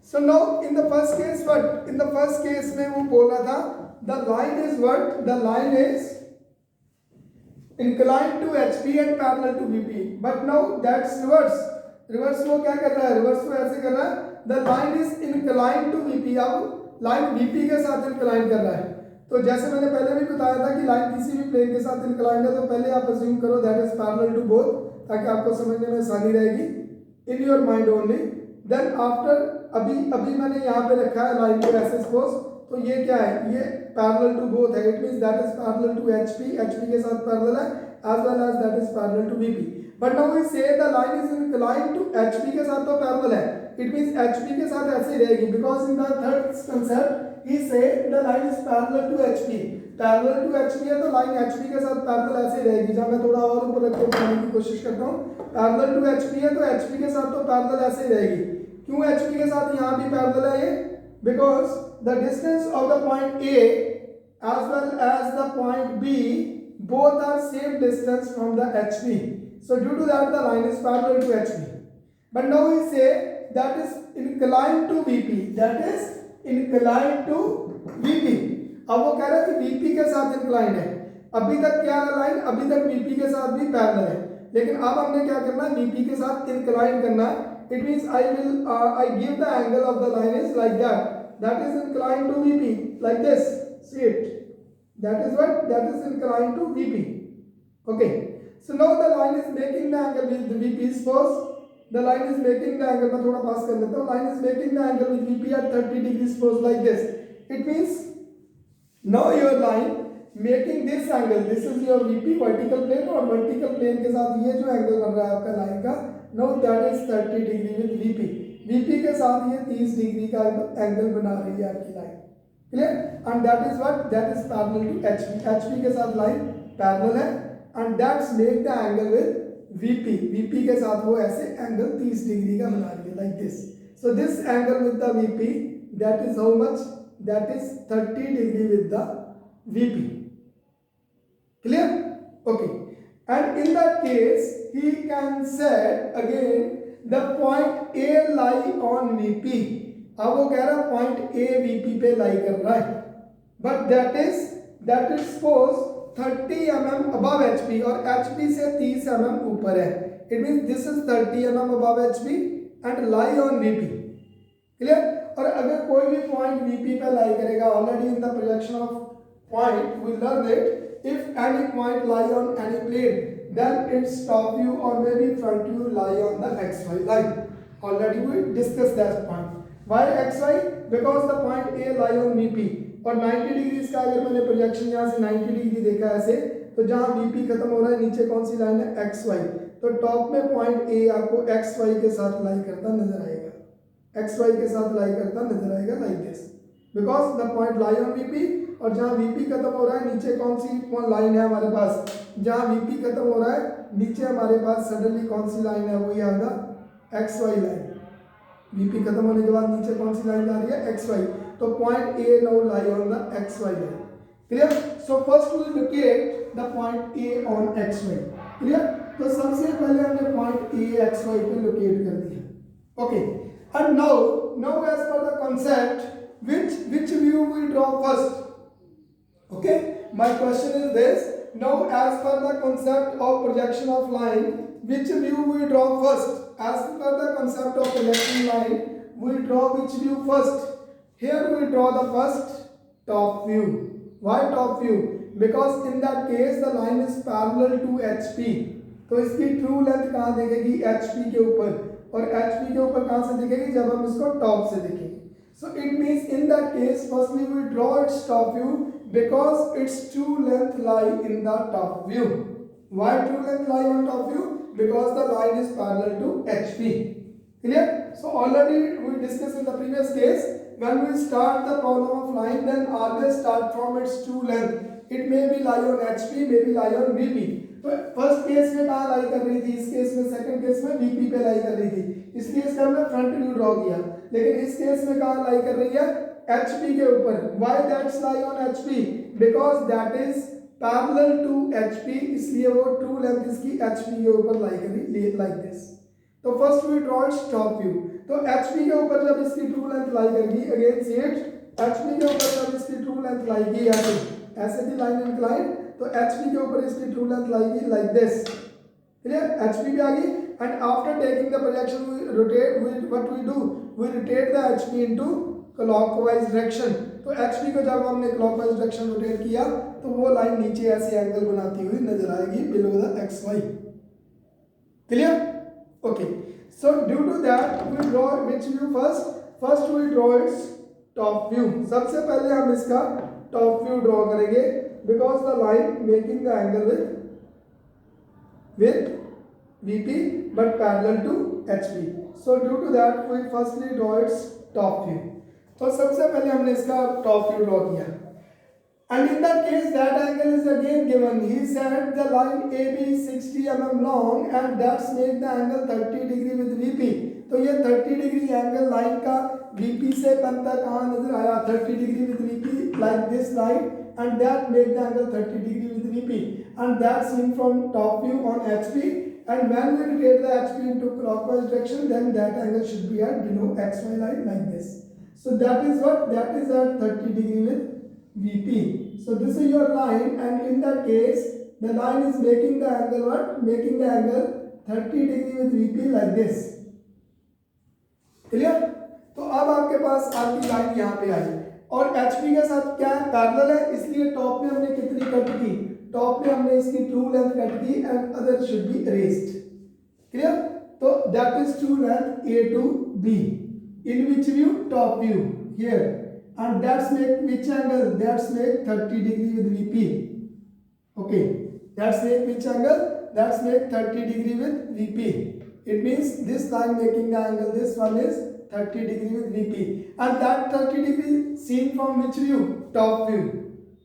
So now in the first case, what? In the first case में वो बोल रहा था the line is what? The line is inclined to HP and parallel to VP. But now that's reverse. Reverse वो क्या कर रहा है? Reverse वो ऐसे कर रहा है. The line is inclined to VP. अब line VP के साथ incline कर रहा है. तो जैसे मैंने पहले भी बताया था कि लाइन किसी भी प्लेन के साथ inclined है, तो पहले आप assume करो that is parallel to both, ताकि आपको समझने में आसानी रहेगी. In your mind only. Then after अभी मैंने यहाँ पे रखा है लाइन को ऐसे सपोज, तो ये क्या है? ये पैरेलल टू बोथ है. It means that is parallel to HP के साथ पैरेलल है, as well as that is parallel to VP. But now we say the line is inclined to HP के साथ तो पैरेलल है. इट मींस एचपी के साथ ऐसे ही रहेगी, because in the third concept he say the line is parallel to HP. Parallel to HP है तो लाइन एचपी के साथ पैरेलल ऐसे ही रहेगी. जब मैं थोड़ा और ऊपर रख के बनाने की कोशिश करता हूँ, पैरेलल टू एचपी है तो एचपी के साथ तो पैरेलल ऐसे ही रहेगी. क्यों एचपी के साथ यहाँ भी पैरेलल है ये? Because the distance of the point A as well as the point B both are same distance from the HP. So due to that the line is parallel to HP. But now we say that is inclined to VP. That is inclined to VP. अब वो कह रहा है कि VP के साथ inclined है. अभी तक क्या है लाइन? अभी तक VP के साथ भी parallel है. लेकिन अब हमने क्या करना है? VP के साथ inclined करना है. It means I give the angle of the line is like that. That is inclined to VP, like this. See it? That is what? That is inclined to VP. Okay. So now the line is making the angle with the VP. Suppose the line is making the angle. मैं थोड़ा पास कर लेता हूँ. Line is making the angle with VP at 30 degrees. Suppose like this. It means now your line making this angle. This is your VP vertical plane, और vertical plane के साथ ये जो angle बन रहा है आपका line का, now that is 30 degree with VP. VP के साथ ये 30 डिग्री का एंगल बना रही है आपकी line. Clear? And that is what? That is parallel to HP. HP के साथ लाइन पैरेलल है and that's make the angle with VP. VP के साथ वो ऐसे एंगल 30 डिग्री का बना रही है, like this. So this angle with the VP, that is how much? That is 30 degree with the VP. Clear? Okay. And in that case he can set again the point A lie on VP. अब वो कह रहा है point A VP पे lie कर रहा है, but that is suppose 30 mm above HP और HP से 30 mm ऊपर है. It means this is 30 mm above HP and lie on VP. Clear? और अगर कोई भी point VP पे lie करेगा, already in the projection of point we learn it, if any point lie on any plane, then its top view or maybe front view lie on the XY line. Already we discussed that point. Why XY? Because the point A lie on VP. और 90 डिग्री का अगर मैंने प्रोजेक्शन यहाँ से 90 डिग्री देखा ऐसे, तो जहाँ VP खत्म हो रहा है नीचे कौन सी लाइन है? XY. तो टॉप में पॉइंट A आपको XY के साथ लाई करता नजर आएगा. XY के साथ लाई करता नजर आएगा, like this. Because the point lie on VP, और जहाँ VP खत्म हो रहा है नीचे कौन सी लाइन है हमारे पास? जहाँ VP खत्म हो रहा है नीचे हमारे पास सडनली कौन सी लाइन है? वही आएगा XY लाइन. VP खत्म होने के बाद नीचे कौन सी लाइन आ रही है? XY. तो point A now lie on the XY line. Clear? So first we locate the point A on XY. Clear? तो सबसे पहले हमने पॉइंट A XY पे लोकेट कर दिया. Okay. And now as per the concept, which view we draw first? Okay, my question is this. Now as per the concept of projection of line, which view we draw first? As per the concept of projection line, we draw which view first? Here we draw the first top view. Why top view? Because in that case the line is parallel to HP. तो इसकी ट्रू लेंथ कहाँ दिखेगी? HP के ऊपर. और HP के ऊपर कहाँ से दिखेगी? जब हम इसको टॉप से देखेंगे. So it means in that case firstly we draw its top view because its true length lie in the top view. Why true length lie on top view? Because the line is parallel to HP. Clear? So already we discussed in the previous case, when we start the problem of line, then always start from its true length. It may be lie on HP, may be lie on VP. तो फर्स्ट केस में कहाँ लाई कर रही थी, इस केस में, सेकंड केस में वीपी पे लाई कर रही थी, इसलिए इसका हमने फ्रंट व्यू ड्रॉ किया। लेकिन इस केस में कहाँ लाई कर रही है, एचपी के ऊपर। Why that's lie on HP, because that is parallel to HP, इसलिए वो ट्रू लेंथ इसकी एचपी के ऊपर लाई कर रही है, लाइक दिस। तो first we draw its top view. तो एचपी के ऊपर जब इसकी ट्रू लेंथ लाई करेगी, अगेन सी इट, एचपी के ऊपर जब इसकी ट्रू लेंथ लाएगी ऐसे थी लाइन इंक्लाइन, तो एचपी के ऊपर इसकी ट्रू लेंथ लाएगी लाइक दिस, क्लियर, एचपी भी आ गई। And after taking the projection we rotate, what we do, we rotate the HP into clockwise direction. तो एचपी को जब हमने क्लॉकवाइज डायरेक्शन रोटेट किया तो वो लाइन नीचे ऐसे एंगल बनाती हुई नजर आएगी below the X Y, clear, okay. So due to that we draw which view first we draw its top view. सबसे पहले हम इसका टॉप व्यू ड्रॉ करेंगे, because the line making the angle with VP but parallel to HP. So due to that we firstly draw its top view. तो सबसे पहले हमने इसका टॉप व्यू ड्रॉ किया। And in that case that angle is again given. He said the line AB is 60 mm long and that's make the angle 30 degree with VP. तो ये 30 डिग्री एंगल लाइन का VP से बनता कहाँ नजर आया, 30 degree with VP like this line, and that make the angle 30 degree with VP, and that seen from top view on HP. And when we rotate the HP into clockwise direction, then that angle should be at below XY line like this. So that is what, that is at 30 degree with VP. So this is your line, and in that case the line is making the angle what, making the angle 30 degree with VP like this, clear. तो अब आपके पास आपकी लाइन यहाँ पे आई और एचपी के साथ क्या है, पैरेलल है, इसलिए टॉप में हमने कितनी कट की, टॉप में हमने इसकी ट्रू लेंथ कट की and other should be erased, clear. तो that is true length A to B in which view, top view here, and that's make which angle, that's make 30 degree with VP, okay, that's make which angle, that's make 30 degree with VP. It means this line making the angle, this one is 30 degree with VP, and that 30 degree seen from which view, top view.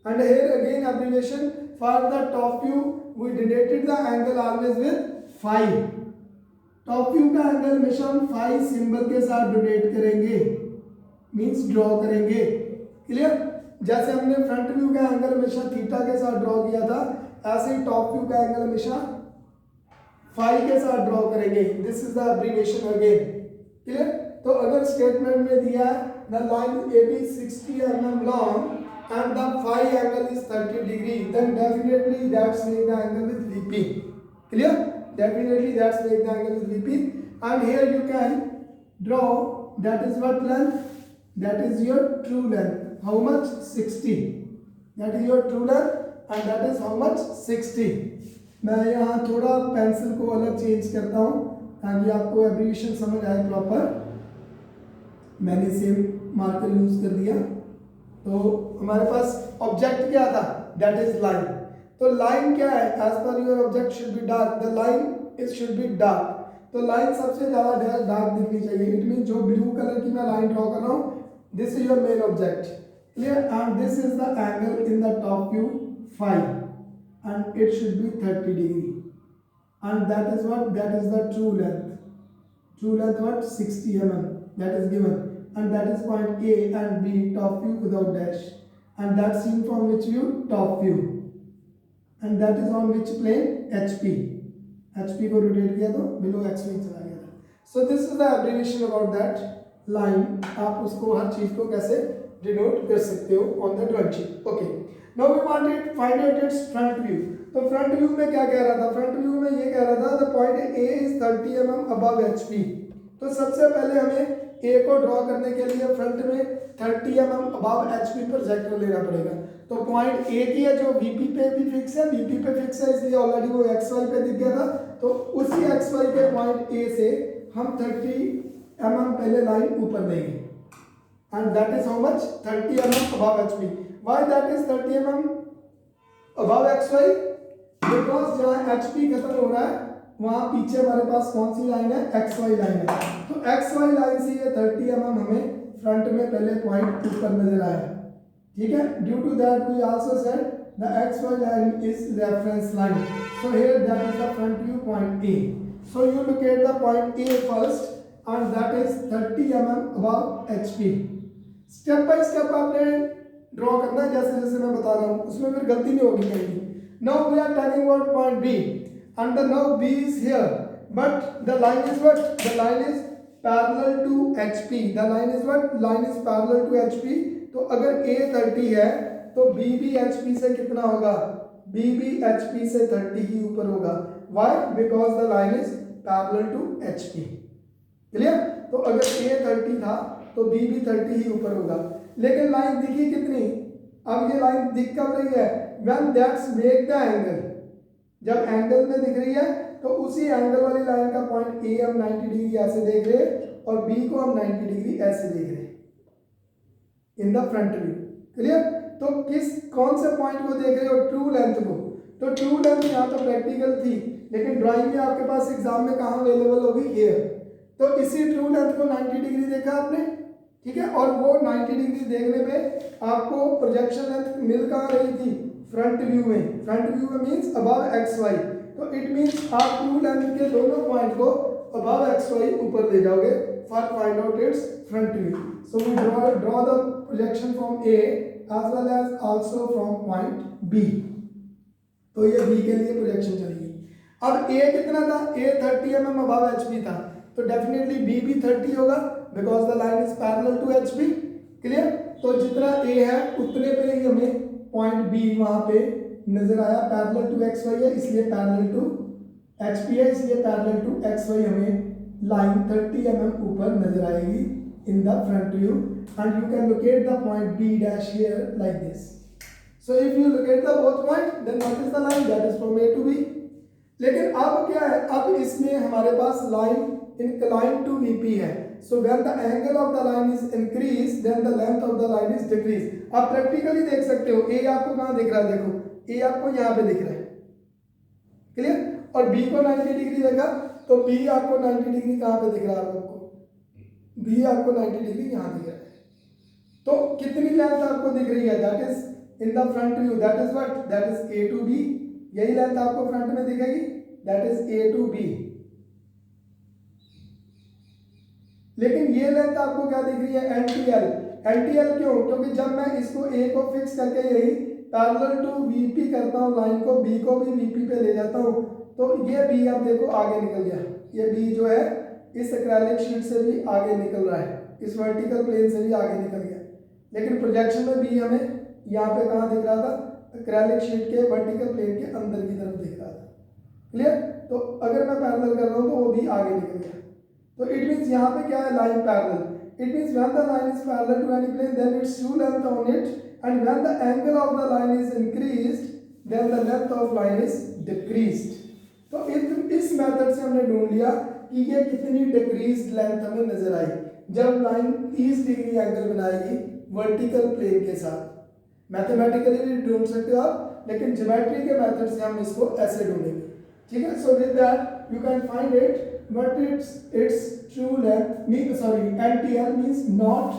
And here again abbreviation for the top view, we denoted the angle always with phi. Top view का angle हमेशा हम phi symbol के साथ denote करेंगे, means draw करेंगे, clear। जैसे हमने front view का angle हमेशा थीटा के साथ draw किया था, ऐसे ही top view का angle हमेशा फाई के साथ ड्रॉ करेंगे। This is the abbreviation again, clear. तो अगर स्टेटमेंट में दिया है the line AB 60 mm long and the phi angle is 30 degree, then definitely that's make the angle with VP, clear, definitely that's make the angle with VP। And here you can draw that is what length, that is your true length, how much, 60, that is your true length and that is how much, 60। मैं यहाँ थोड़ा पेंसिल को अलग चेंज करता हूँ ताकि आपको एब्रीविएशन समझ आए प्रॉपर। मैंने सेम मार्कर यूज कर दिया। तो हमारे पास ऑब्जेक्ट क्या था, दैट इज लाइन। तो लाइन क्या है, as per your object should be dark, the line is should be dark. तो लाइन सबसे ज्यादा डार्क दिखनी चाहिए। इट मीन जो ब्लू कलर की मैं लाइन ड्रॉ कर रहा हूँ, this is your main object, clear, and this is the angle in the top view phi, and it should be 30 degree, and that is what, that is the true length what, 60 mm, that is given, and that is point A and B, top view without dash, and that seen from which view, top view, and that is on which plane, HP को रोटेट किया तो below XY चला गया। So this is the abbreviation about that line। आप उसको हर चीज को कैसे डिनोट कर सकते हो on the drawing sheet, okay। Now we wanted find out its front view। तो फ्रंट व्यू में क्या कह रहा था, फ्रंट व्यू में ये कह रहा था the point A is 30 mm above HP। तो सबसे पहले हमें A को ड्रॉ करने के लिए फ्रंट में 30 mm above HP प्रोजेक्टर लेना पड़ेगा। तो पॉइंट A की है जो VP पे भी फिक्स है, VP पे फिक्स है, इसलिए ऑलरेडी वो XY पे दिख गया था। तो उसी XY के पॉइंट A से हम 30 mm पहले लाइन ऊपर लेंगे, and that is how much, 30 mm above HP। Why that is 30 mm above XY? Because जहाँ HP खत्म हो रहा है वहाँ पीछे हमारे पास कौन सी लाइन है, XY लाइन है। तो XY लाइन से ये 30 mm हमें फ्रंट में पहले पॉइंट ऊपर नजर आया, ठीक है। Due to that we also said the XY line is reference line. So here that is the front view point A. So you locate the point A first and that is 30 mm above HP. Step by step आपने ड्रॉ करना है जैसे जैसे मैं बता रहा हूँ, उसमें फिर गलती नहीं होगी कहीं भी. Now we are talking about point B and the now B is here but the line is what? The line is parallel to HP. The line is what? Line is parallel to HP. तो अगर A 30 है तो B भी HP से कितना होगा? B भी HP से 30 ही ऊपर होगा. Why? Because the line is parallel to HP. Clear? तो अगर A 30 था तो B भी 30 ही ऊपर होगा. लेकिन लाइन दिखी कितनी? अब ये लाइन दिख कब रही है? When that's make the angle. जब एंगल में दिख रही है तो उसी एंगल वाली लाइन का पॉइंट A हम 90 डिग्री ऐसे देख रहे हैं और B को हम 90 डिग्री ऐसे देख रहे हैं in the front view. Clear? तो कौन से पॉइंट को देख रहे हो? ट्रू लेंथ को. तो ट्रू लेंथ यहाँ तो प्रैक्टिकल थी लेकिन ड्राइंग में आपके पास एग्जाम में कहाँ अवेलेबल होगी? हियर. तो इसी ट्रू लेंथ को 90 डिग्री देखा आपने, ठीक है, और वो 90 डिग्री देखने पे आपको प्रोजेक्शन लेंथ मिल कहाँ रही थी? फ्रंट व्यू में. फ्रंट व्यू में मीन्स अबव एक्स वाई. तो इट मीन्स आप ट्रू लेंथ के दोनों पॉइंट को अबव एक्स वाई ऊपर ले जाओगे for find out its front view. So we draw the projection from A as well as also from point B. तो ये B के लिए प्रोजेक्शन चलेगी. अब A कितना था? A 30 mm above HP था तो डेफिनेटली B भी 30 होगा because the line is parallel to HP. Clear? तो जितना A है उतने पे ही हमें पॉइंट B वहां पे नजर आया. पैरेलल टू XY है इसलिए पैरेलल टू HP है इसलिए पैरेलल टू XY हमें लाइन 30 mm ऊपर नजर आएगी in the front view and you can locate the point B dash here like this. So if you locate the both point then what is the line? That is from A to B. लेकिन अब क्या है? अब इसमें हमारे पास line inclined to VP है. So when the angle of the line is increased then the length of the line is decreased. आप प्रैक्टिकली देख सकते हो. A आपको कहाँ दिख रहा है? देखो A आपको यहाँ पे दिख रहा है. क्लियर? और B को 90 डिग्री देखा तो B आपको 90 डिग्री कहाँ पे दिख रहा है? आपको B आपको 90 डिग्री यहाँ दिख रहा है. तो कितनी लेंथ आपको दिख रही है? That is in the front view. That is what? That is A to B. यही लेंथ आपको फ्रंट में दिखेगी. That is A to B. लेकिन ये लेंथ आपको क्या दिख रही है? NTL. NTL क्यों? क्योंकि जब मैं इसको A को फिक्स करके यही पैरेलल टू VP करता हूँ लाइन को, B को भी VP पे ले जाता हूँ तो ये B आप देखो आगे निकल गया. ये B जो है इस एक्रेलिक शीट से भी आगे निकल रहा है, इस वर्टिकल प्लेन से भी आगे निकल गया. लेकिन प्रोजेक्शन में भी हमें यहाँ पे कहाँ दिख रहा था? एक्रेलिक शीट के वर्टिकल प्लेन के अंदर की तरफ दिख रहा था. क्लियर? तो अगर मैं पैरेलल कर रहा हूँ तो वो भी आगे निकल गया. तो इट मीन्स यहाँ पे क्या है? Line parallel. It means when the line is parallel to any plane then its true length on it and when the angle of the line is increased then the length of line is decreased. तो इस मेथड से हमने ढूंढ लिया कि ये कितनी डिक्रीज्ड लेंथ हमें नजर आई जब लाइन 30 डिग्री एंगल बनाएगी वर्टिकल प्लेन के साथ. मैथमेटिकली भी ढूंढ सकते हो आप लेकिन ज्योमेट्री के मेथड से हम इसको ऐसे ढूंढेंगे. ठीक है? सो with that you can find it but it's true length mean sorry NTL means not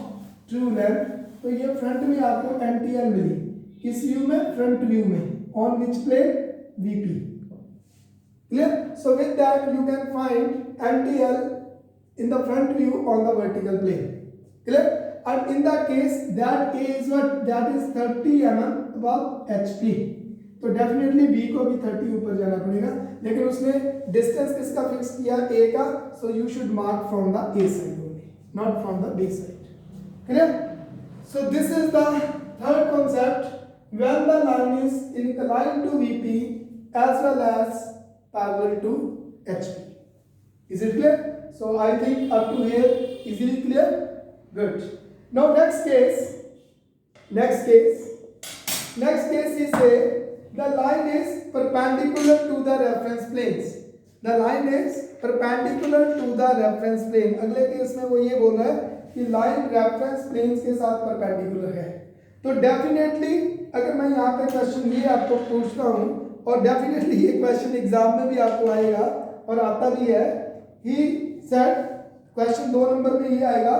true length. तो ये फ्रंट में आपको NTL मिली. किस व्यू में? फ्रंट व्यू में. On which plane? VP. Clear? So with that you can find NTL in the front view on the vertical plane. Clear? And in that case that A is what? That is 30 mm above HP. तो definitely B को भी 30 ऊपर जाना पड़ेगा लेकिन उसने distance किसका फिक्स किया? A का. So you should mark from the A side only, not from the B side. Clear? So this is the third concept when the line is inclined to VP as well as parallel to HP. Is it clear? So I think up to here easily clear. Good. Now next case is say the line is perpendicular to the reference planes. The line is perpendicular to the reference plane. अगले केस में वो ये बोल रहा है कि लाइन रेफरेंस प्लेन्स के साथ परपेंडिकुलर है. तो डेफिनेटली अगर मैं यहाँ पे क्वेश्चन ये आपको पूछता हूँ और डेफिनेटली ये क्वेश्चन एग्जाम में भी आपको आएगा और आता भी है. ही सेड क्वेश्चन 2 नंबर में ये आएगा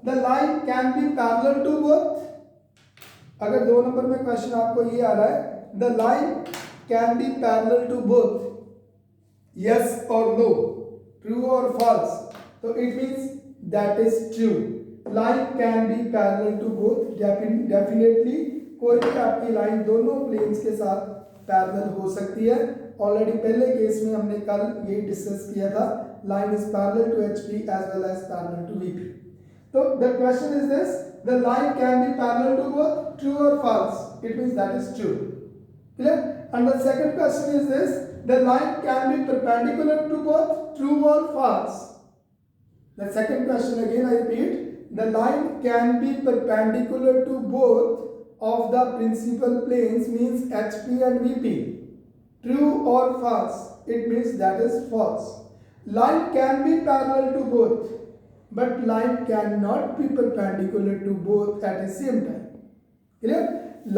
the line can be parallel to both. अगर 2 नंबर में क्वेश्चन आपको ये आ रहा है the line can be parallel to both yes or no, true or false, so it means that is true. line can be parallel to both, definitely कोई भी आपकी लाइन दोनों प्लेन्स के साथ पैरेलल हो सकती है। ऑलरेडी पहले केस में हमने कल ये डिस्कस किया था, line is parallel to HP as well as parallel to VP। तो the question is this, the line can be parallel to both, true और false, it means that is true, clear. And the second question is this, the line can be perpendicular to both, true और false. The second question again I repeat, the line can be perpendicular to both of the principal planes, means HP and VP, true or false, it means that is false. Line can be parallel to both, but line cannot be perpendicular to both at the same time, clear।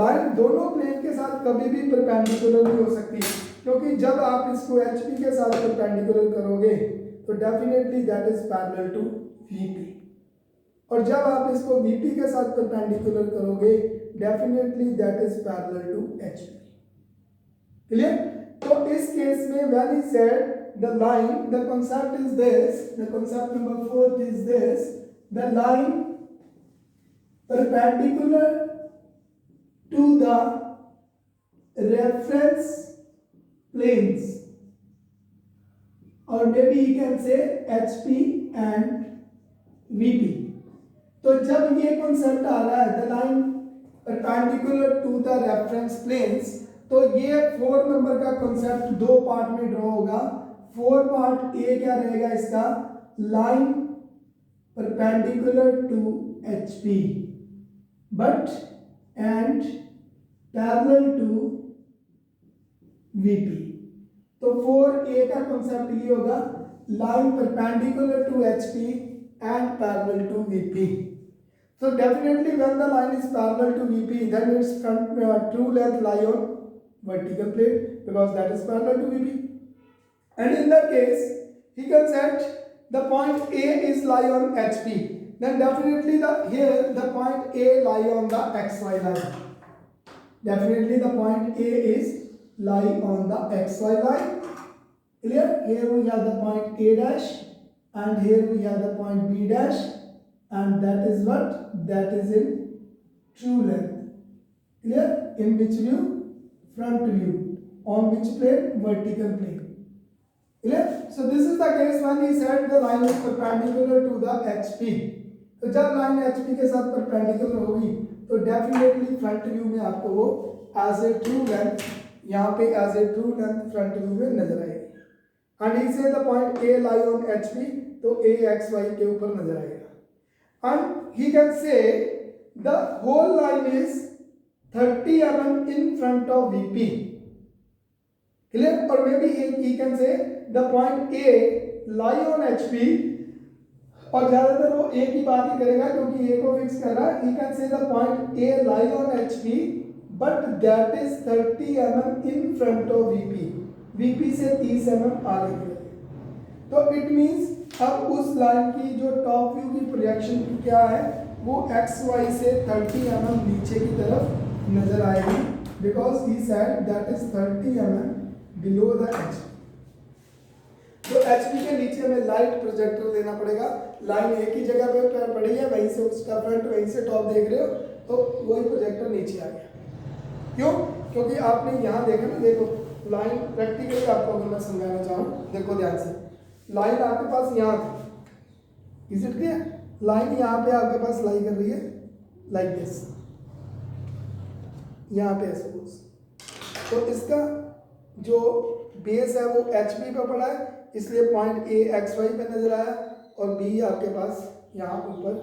Line दोनों प्लेन के साथ कभी भी परपेंडिकुलर नहीं हो सकती, क्योंकि जब आप इसको HP के साथ परपेंडिकुलर करोगे तो definitely that is parallel to VP, और जब आप इसको VP के साथ परपेंडिकुलर करोगे definitely that is parallel to HP, clear. तो इस केस में when he said the line, the concept is this, the concept number 4 is this, the line perpendicular to the reference planes, और may be you can say HP and VP। तो जब ये कॉन्सेप्ट आ रहा है the line perpendicular to the reference planes, तो ये 4 नंबर का कॉन्सेप्ट दो पार्ट में ड्रॉ होगा। 4 पार्ट ए क्या रहेगा इसका, line perpendicular to HP but and parallel to VP। तो 4A का कॉन्सेप्ट ये होगा, line perpendicular to HP and parallel to VP. So definitely when the line is parallel to VP, then its front true length lie on vertical plane, because that is parallel to VP. And in that case, he can set the point A is lie on HP. Then definitely here the point A lie on the XY line. Definitely the point A is lie on the XY line. Clear? Here we have the point A dash. And here we have the point B dash, and that is what, that is in true length, clear। in which view, front view, on which plane, vertical plane, clear। so this is the case when he said the line is perpendicular to the HP। तो जब लाइन HP के साथ परपेंडिकुलर होगी तो डेफिनेटली फ्रंट व्यू में आपको वो एज ए ट्रू लेंथ, यहाँ पे as a true length front view में नजर आएगी। And he say the point A lie on HP, तो A XY के ऊपर नजर आएगा। And he can say the whole line is 30 mm in front of VP, clear. और may be he can say the point A lie on HP, और ज्यादातर वो A की बात ही करेगा क्योंकि A को फिक्स कर रहा है। ही can say the point A lie on HP but that is 30 mm in front of VP से 30 mm आगे। तो इट मींस अब उस लाइन की जो टॉप व्यू की प्रोजेक्शन क्या है, वो XY से 30 mm नीचे की तरफ नजर आएगी, because he said that is 30 mm below the HP। तो HP के नीचे में लाइट प्रोजेक्टर लेना पड़ेगा। लाइन एक ही जगह पे पड़ी है, वहीं से उसका फ्रंट, वहीं से टॉप देख रहे हो, तो वही प्रोजेक्टर नीचे आ गया। क्यों? क्योंकि आपने यहाँ देखा ना, देखो लाइन प्रैक्टिकली आपको अगर मैं समझाना चाहूँ, देखो ध्यान से, लाइन आपके पास यहाँ थी, इज इट क्लियर। लाइन यहाँ पे आपके पास लाई कर रही है लाइक दिस, यहाँ पे सपोज, तो इसका जो बेस है वो HP पे पड़ा है, इसलिए पॉइंट A XY पे नजर आया, और B आपके पास यहाँ ऊपर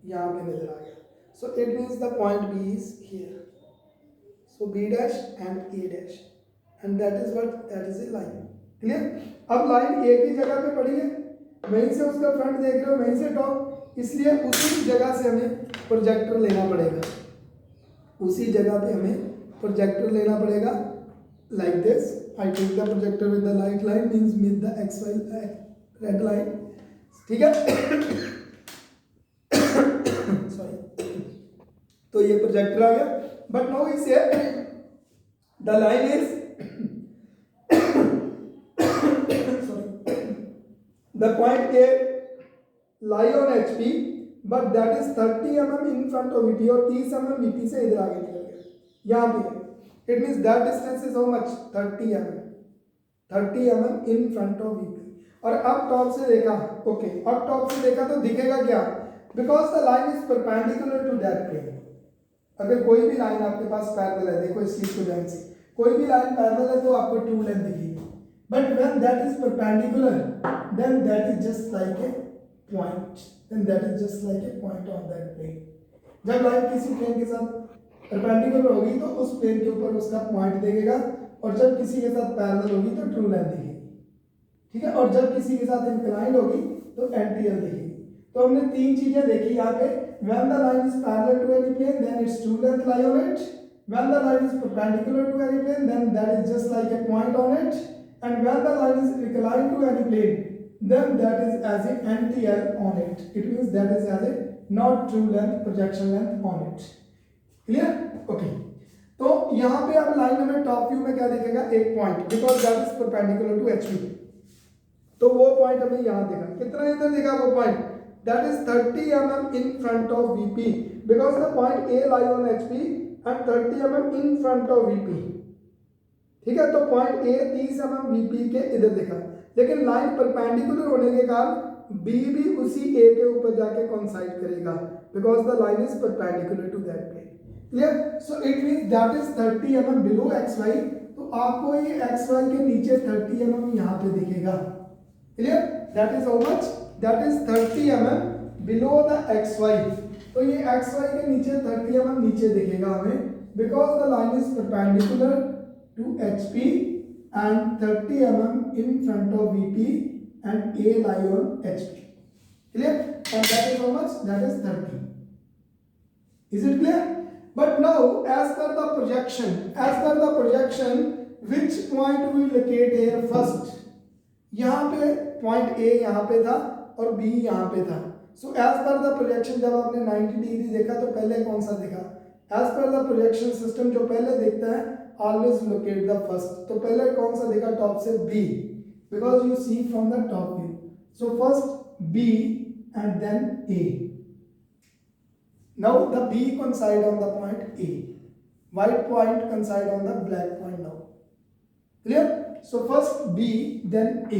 यहाँ पे नजर आ गया। So it means the point B is here, so B dash and A dash, and that is what, that is a line, clear. अब लाइन एक ही जगह पे पड़ी है, वहीं से उसका फ्रंट देख रहे हो, वहीं से टॉप, इसलिए उसी जगह से हमें प्रोजेक्टर लेना पड़ेगा, उसी जगह पे हमें प्रोजेक्टर लेना पड़ेगा like this. I take the projector with the light line, means with the XY red line, ठीक है। सॉरी, तो ये प्रोजेक्टर आ गया, but now is the line is the point A lie on HP but that is 30 mm in front of VP और 30 mm VP से इधर आगे निकल गया यहाँ पे it means that distance is how much 30 mm in front of VP और अब टॉप से देखा ओके अब टॉप से देखा तो दिखेगा क्या because the line is perpendicular to that plane अगर कोई भी लाइन आपके पास पैरेलल है देखो इस चीज को ध्यान से कोई भी लाइन पैरेलल है तो आपको ट्रू लेंथ दिखेगी but when that is perpendicular then that is just like A point then that is just like A point on that plane जब लाइन किसी प्लेन के साथ परपेंडिकुलर होगी तो उस प्लेन के ऊपर उसका पॉइंट देखेगा और जब किसी के साथ पैरेलल होगी तो ट्रू लेंथ दिखेगी ठीक है और जब किसी के साथ इंक्लाइंड होगी तो एंटीएल दिखेगी तो हमने तीन चीजें देखी यहाँ पे when the line is parallel to any plane then its true length lie on it when the line is perpendicular to any plane then that is just like a point on it and when the line is inclined to any plane then that is as a NTL on it it means that is as a not true length projection length on it clear okay तो यहाँ पे अब लाइन हमें टॉप व्यू में क्या दिखेगा एक point because that is perpendicular to HP तो वो पॉइंट हमें यहाँ दिखा कितना इधर दिखा वो point that is 30 mm in front of VP because the point A lie on HP and 30 mm in front of VP ठीक है तो पॉइंट A 30 mm VP के इधर दिखा लेकिन लाइन परपेंडिकुलर होने के कारण B भी उसी A के ऊपर जाके कोइंसाइड करेगा because the line is perpendicular to that plane clear so it means that is 30 mm below XY तो आपको ये XY के नीचे 30 mm यहाँ पे दिखेगा clear that is how much that is 30 mm below the XY तो ये XY के नीचे 30 mm नीचे दिखेगा हमें because the line is perpendicular to HP and 30 mm in front of VP and A lie on HP clear and that is how much that is 30 is it clear but now as per the projection which point we locate here first यहाँ पे पॉइंट A यहाँ पे था और B यहाँ पे था so as per the projection जब आपने 90 डिग्री देखा तो पहले कौन सा देखा as per the projection system जो पहले देखता है ऑलवेज लोकेट द फर्स्ट तो पहले कौन सा देखा टॉप से B because you see from the top view so first B and then A now the B coincide on the point A white point coincide on the black point now clear so first B then A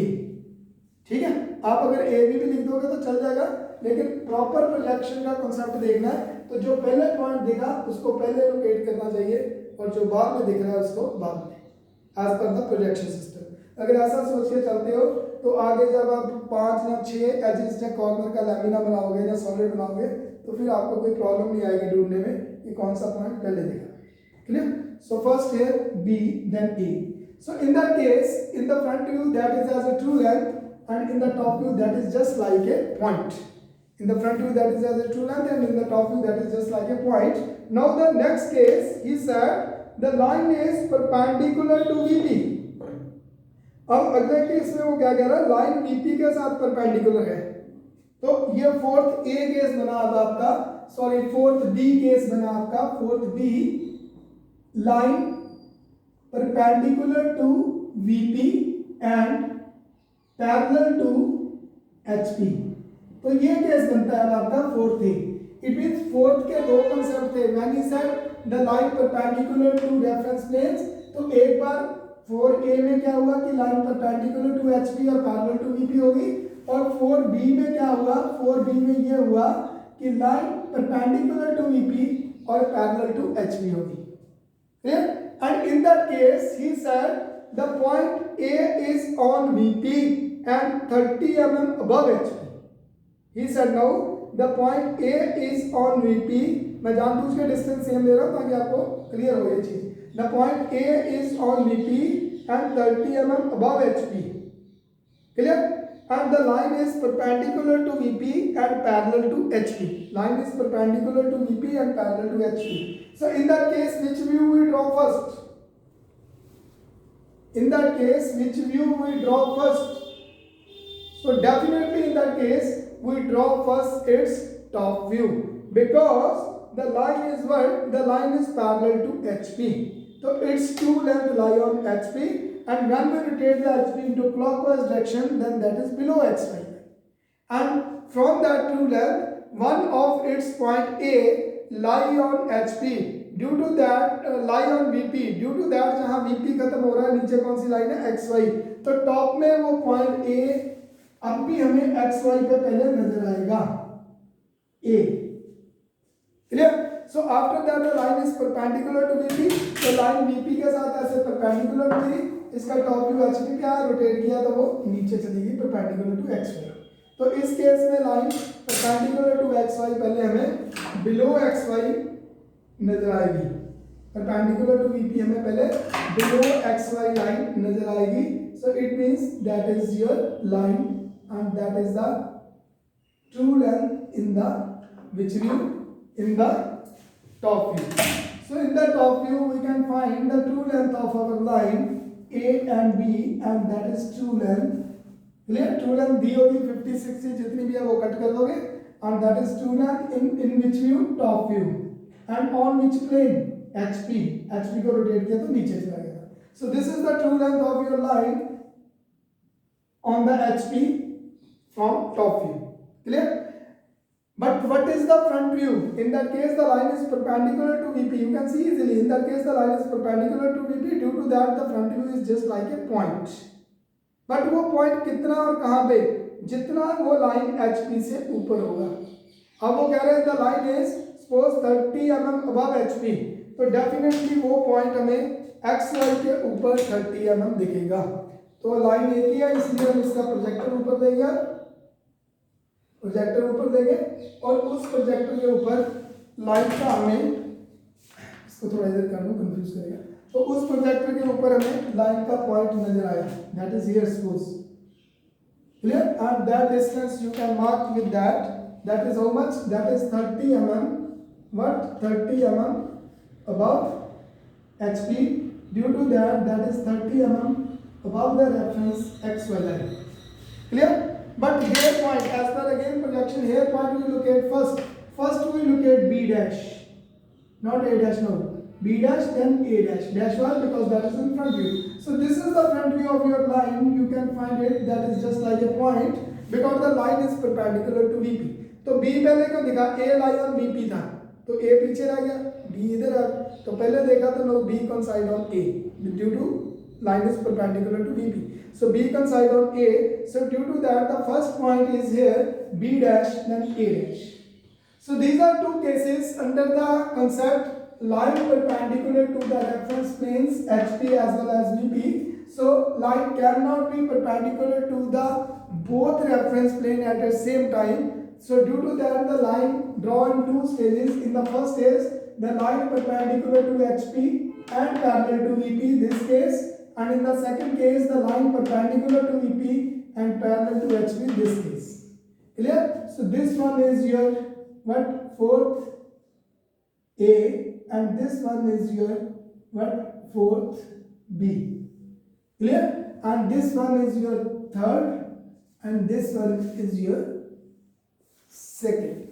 ठीक है आप अगर ए भी लिख दोगे तो चल जाएगा लेकिन प्रॉपर प्रोजेक्शन का कॉन्सेप्ट देखना है तो जो पहले पॉइंट दिखा उसको पहले लोकेट करना चाहिए और जो बाद में दिख रहा है उसको बाद में as per the projection system अगर ऐसा सोच के चलते हो तो आगे जब आप 5 या 6 एजेस या कॉर्नर का लैमिना बनाओगे या सॉलिड बनाओगे तो फिर आपको कोई प्रॉब्लम नहीं आएगी ढूंढने में कि कौन सा पॉइंट पहले दिखा clear so first here B then A so in that case in the front view that is as a true length and in the top view that is just like a point in the front view that is as a true length and in the top view that is just like a point now the next case he said the line is perpendicular to VP अब अगले केस में वो क्या कह रहा है लाइन VP के साथ परपेंडिकुलर है तो ये फोर्थ A केस बना अब आपका सॉरी फोर्थ B केस बना आपका fourth B line perpendicular to VP and parallel to HP तो ये केस बनता है आपका fourth A it means fourth के दो कांसेप्ट थे when he said the line perpendicular to reference planes तो एक बार 4A में क्या हुआ कि लाइन परपेंडिकुलर टू HP और पैरेलल टू VP होगी और 4B में क्या हुआ 4B में ये हुआ कि लाइन परपेंडिकुलर टू VP और पैरेलल टू HP होगी clear and in that case he said the point A is on VP and 30 mm above HP he said now the point A is on VP मैं जानबूझ के डिस्टेंस सेम ले रहा हूँ ताकि आपको क्लियर हो ये चीज the point A is on VP and 30 mm above HP clear and the line is perpendicular to VP and parallel to HP line is perpendicular to VP and parallel to HP so in that case which view we draw first in that case which view we draw first so definitely in that case we draw first its top view because the line is what the line is parallel to HP so its true length lie on HP and when we rotate the HP into clockwise direction then that is below XY and from that true length one of its point A lie on HP due to that lie on VP due to that जहाँ VP खत्म हो रहा है नीचे कौन सी लाइन है XY, तो टॉप में वो पॉइंट A अब भी हमें XY पे पहले नजर आएगा A, clear. So after that the line is perpendicular to VP, तो लाइन VP के साथ ऐसे परपेंडिकुलर थी, इसका टॉप व्यू HP पे आया, रोटेट किया तो वो नीचे चलेगी परपेंडिकुलर टू XY। तो इस केस में लाइन परपेंडिकुलर टू XY पहले हमें बिलो XY नजर आएगी, परपेंडिकुलर टू VP हमें पहले बिलो XY लाइन नजर आएगी। सो it means that is your line and that is the true length in the which view? In the top view. So in the top view we can find the true length of our line A and B and that is true length. Clear? True length दी होगी 50, 60 जितनी भी है वो कट कर दोगे and that is true length in which view? Top view. And on which plane? HP. HP को rotate किया तो नीचे चला गया। So this is the true length of your line on the HP from top view. Clear? But what is the front view? In that case the line is perpendicular to VP. You can see easily. In that case the line is perpendicular to VP. Due to that the front view is just like a point. But वो point कितना और कहाँ पे? जितना वो line HP से ऊपर होगा। अब वो कह रहे हैं the line is suppose 30 mm above HP. तो definitely वो point हमें XY के ऊपर 30 mm दिखेगा। तो line एक ही है इसलिए हम इसका प्रोजेक्टर ऊपर देंगे, प्रोजेक्टर ऊपर देंगे और उस प्रोजेक्टर के ऊपर लाइन का हमें, इसको थोड़ा इधर कर दूं कंफ्यूज करेगा, तो उस प्रोजेक्टर के ऊपर हमें लाइन का पॉइंट नजर आएगा, that is here suppose, clear. And that distance you can mark with that is how much, that is 30 mm, what 30 mm above HP, due to that is 30 mm above the reference XY line, clear। But here point, as per again projection, here point we locate first. First we locate B dash, not A dash now. B dash then A dash. Dash why? Because that is in front view. So this is the front view of your line. You can find it. That is just like a point because the line is perpendicular to VP. तो B पहले को दिखा A lie on VP था, तो A पीछे रह गया, B इधर आ, तो पहले देखा तो no B coincide on A due to line is perpendicular to VP. So B coincide on A. So due to that, the first point is here B dash then A dash. So these are two cases under the concept line perpendicular to the reference planes HP as well as VP. So line cannot be perpendicular to the both reference plane at the same time. So due to that, the line drawn in two stages. In the first stage, the line perpendicular to HP and parallel to VP. This case. And in the second case, the line perpendicular to VP and parallel to HP, this case. Clear? So this one is your what? Fourth A and this one is your what? Fourth B. Clear? And this one is your third and this one is your second.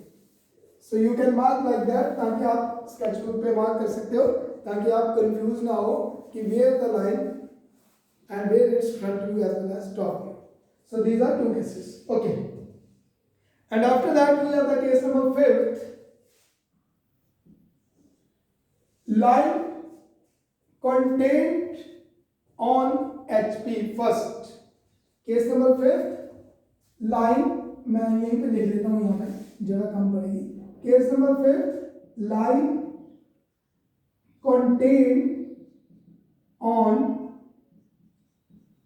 So you can mark like that ताकि आप sketchbook पे mark कर सकते हो ताकि आप confused ना हो कि where the line and where its front view as well as top view. So these are two cases. Okay. And after that we have the case number 5th. Line contained on HP first. Case number 5th. Line मैं यहीं पे लिख लेता हूँ, यहाँ पे जगह कम पड़ेगी। Case number 5th. Line contained on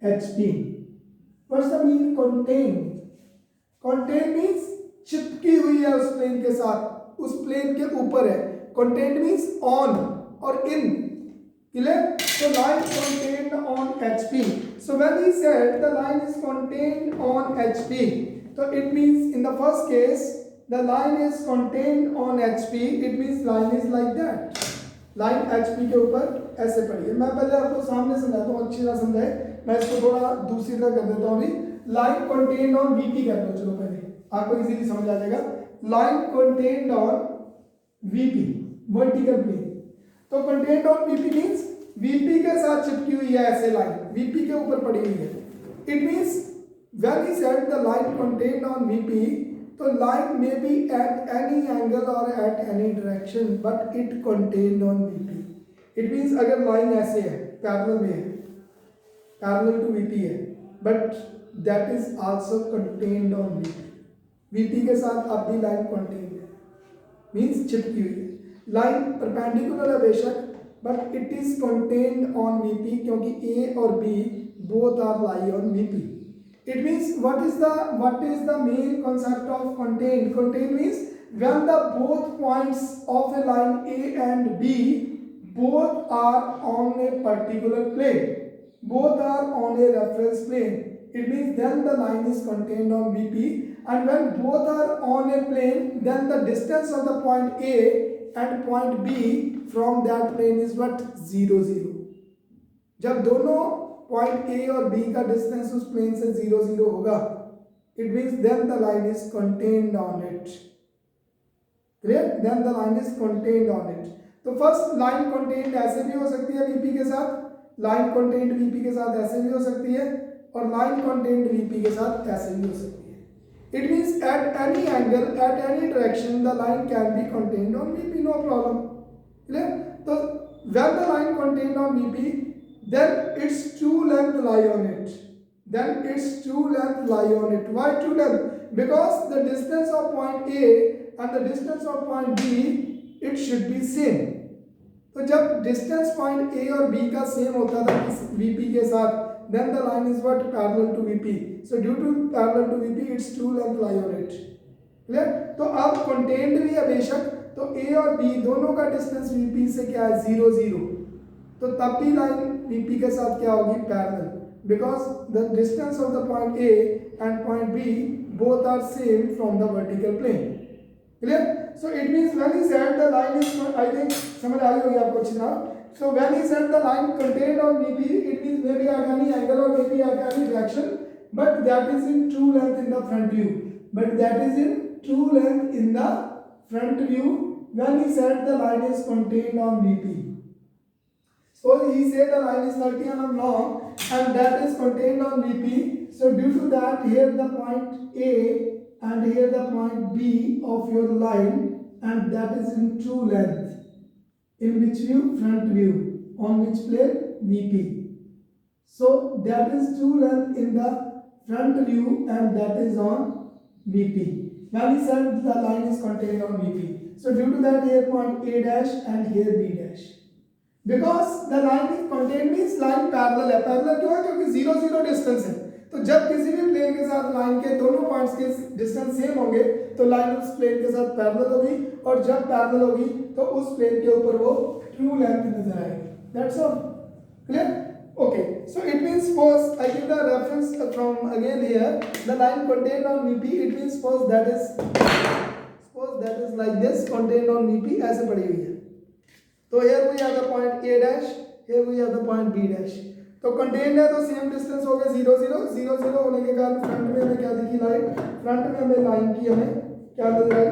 HP. What's the mean contain? Contain means चिपकी हुई है उस प्लेन के साथ, उस प्लेन के ऊपर है। Contained means on or in. Clear? So line contained on HP. So when he said the line is contained on HP, so it means in the first case the line is contained on HP. It means line is like that. Line HP के ऊपर ऐसे पड़ी है। मैं पहले आपको सामने समझाता हूँ, अच्छी तरह समझाए, मैं इसको थोड़ा दूसरी तरह कर देता हूँ। अभी लाइन कंटेन्ड ऑन VP कर दो, चलो पहले आपको इजीली समझ आ जाएगा। Line contained on VP vertical plane, तो contained on VP means VP के साथ चिपकी हुई है ऐसे लाइन, VP के ऊपर पड़ी हुई है। It means when he said the line contained on VP, तो line may be at any angle or at any direction, but it contained on VP. It means अगर line ऐसे है, parallel में है, parallel to VP है, but that is also contained on VP. VP के साथ अब भी line contained है, means चिपकी हुई है. Line perpendicular है बेशक, but it is contained on VP क्योंकि A और B both are lie on VP. It means what is the main concept of contained? Contained means when the both points of a line A and B both are on a particular plane, both are on a reference plane. It means then the line is contained on VP, and when both are on a plane, then the distance of the point A and point B from that plane is what? 0, 0. जब दोनों पॉइंट ए और बी का डिस्टेंस उस प्लेन से 0, 0 होगा, it means then the line is contained on it. Clear? Then the line is contained on it. तो फर्स्ट लाइन कंटेन्ड ऐसे भी हो सकती है वीपी के साथ, लाइन कंटेन्ड वीपी के साथ ऐसे भी हो सकती है, और लाइन कंटेन्ड वीपी के साथ ऐसे भी हो सकती है. It means at any angle, at any direction the line can be contained on VP, no problem. Clear? तो when the line contained on VP, then its true length lie on it. Then its true length lie on it. Why true length? Because the distance of point A and the distance of point B, it should be same. तो जब distance point A और B का same होता था VP के साथ, then the line is what? Parallel to VP. So due to parallel to VP, its true length lie on it. Clear? तो अब contained भी है बेशक, तो A और B दोनों का distance VP से क्या है? 0, 0. तो तब भी लाइन VP के साथ क्या होगी? Parallel, because the distance of the point A and point B both are same from the vertical plane. Clear? So it means when he said the line is, I think समझ आ गई होगी आपको अच्छी तरह. So when he said the line contained on VP, it means may be at any angle और may be at any direction, but that is in true length in the front view. But that is in true length in the front view when he said the line is contained on VP. So he said the line is 30 mm long and that is contained on VP. So due to that, here the point A and here the point B of your line, and that is in true length. In which view? Front view. On which plane? VP. So that is true length in the front view and that is on VP. When he said the line is contained on VP. So due to that, here point A dash and here B dash. Because the line is contained means line parallel है. पैरेलल क्यों है? क्योंकि 0, 0 डिस्टेंस है. तो जब किसी भी प्लेन के साथ लाइन के दोनों पॉइंट्स के डिस्टेंस सेम होंगे तो लाइन उस प्लेन के साथ पैरेलल होगी, और जब पैरेलल होगी तो उस प्लेन के ऊपर वो ट्रू लेंथ नजर आएगी. That's all. Clear? Okay. So it means suppose I give the reference from again here the line contained on VP. It means suppose that is like this, contained on VP ऐसे पड़ी हुई है. तो here we have the point A dash, here we have the point B dash. तो कंटेन्ड है तो सेम डिस्टेंस हो गया 0, 0, 0, 0 होने के कारण फ्रंट में हमें क्या दिखी लाइन? फ्रंट में हमें लाइन की हमें क्या नजर आई?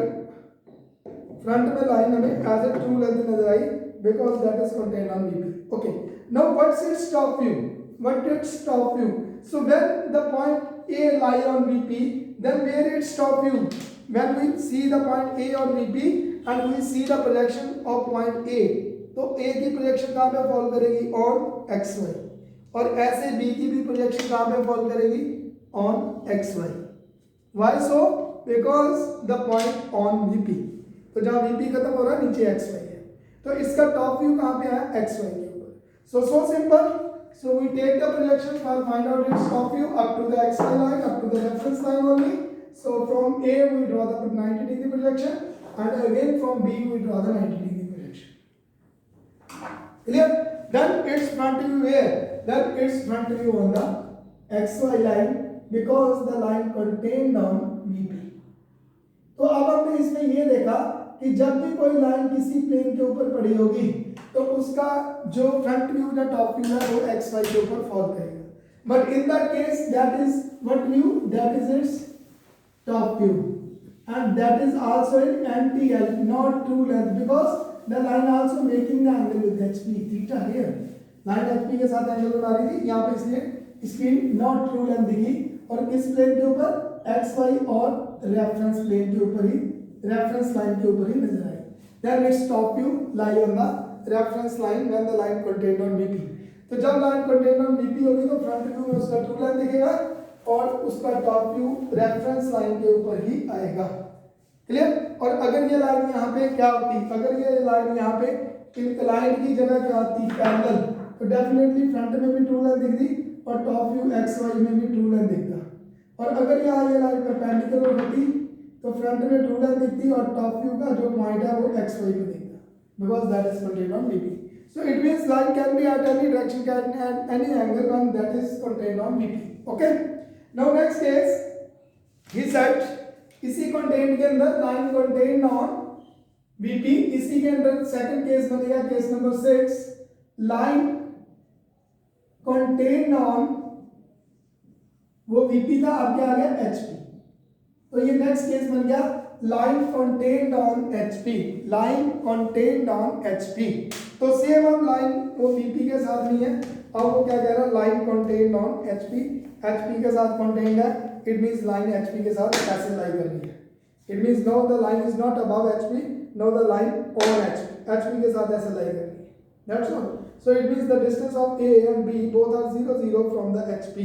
फ्रंट में लाइन हमें एज ए ट्रू लेंथ नजर आई, because that is contained on VP. Okay. Now what's its top view? What its top view? So when the point A lie on VP, then where its top view? When we see the point A on VP and we see the projection of point A, तो A की प्रोजेक्शन कहाँ पे फॉल करेगी? On XY. और ऐसे B की भी प्रोजेक्शन कहाँ पे फॉल करेगी? On XY. Why so? Because the point on VP. तो जहाँ VP खत्म हो रहा है नीचे XY है, तो इसका टॉप व्यू कहाँ पे है? XY के ऊपर. So simple. So we take the projection for find out its top view up to the XY line, up to the reference line only. So from A we draw the 90-degree projection, and again from B we draw the 90-degree. Clear? Then its front view where? Then its front view on the XY line, because the line contained on VP. तो अब हमने इसमें ये देखा कि जब भी कोई लाइन किसी प्लेन के ऊपर पड़ी होगी तो उसका जो फ्रंट व्यू या टॉप व्यू है वो XY के ऊपर फॉल करेगा. But in that case that is what view? That is it's top view, and that is also in NTL, not true length, because the line also making the angle with HP theta here. Line HP के साथ एंगल बना रही थी यहाँ पे, इसलिए इसकी नॉट ट्रू लेंथ दिखी, और किस प्लेन के ऊपर, एक्स वाई और रेफरेंस प्लेन के ऊपर ही, रेफरेंस लाइन के ऊपर ही नजर आएगी. Then its top view lie on the reference line when the line contained on BP. तो जब लाइन कंटेन्ड ऑन बीपी होगी तो फ्रंट व्यू में उसका ट्रू लेंथ दिखेगा और उसका टॉप व्यू रेफरेंस लाइन के ऊपर ही आएगा. क्लियर. और अगर ये लाइन यहाँ पे क्या होती, अगर ये लाइन यहाँ पे इंक्लाइंड की जगह क्या होती, पैरेलल, तो डेफिनेटली फ्रंट में भी ट्रू लेंथ दिखती और टॉप व्यू एक्स वाई में भी ट्रू लेंथ दिखता. और अगर यहाँ ये लाइन परपेंडिकुलर होती तो फ्रंट में ट्रू लेंथ दिखती और टॉप व्यू का जो पॉइंट है वो एक्स वाई पे दिखता, because that is contained on BP. So it means line can be at any direction, can at any angle when that is contained on VP. Okay. Now next case, he said इसी contained के अंदर line contained on VP. इसी के अंदर second case बनेगा case number 6, line contained on वो VP था, अब क्या आ गया HP. तो ये next case बन गया line contained on HP. line contained on HP. तो सेम अब लाइन वो VP के साथ नहीं है, अब वो क्या कह रहा है, line contained on HP. HP के साथ कंटेन्ड है, इट मींस लाइन HP के साथ ऐसे लाई कर रही है. It means now the line is not above HP, now the line on HP के साथ ऐसे लाई कर रही है. That's all. So it means the distance of A and B both are 0 0 from the HP.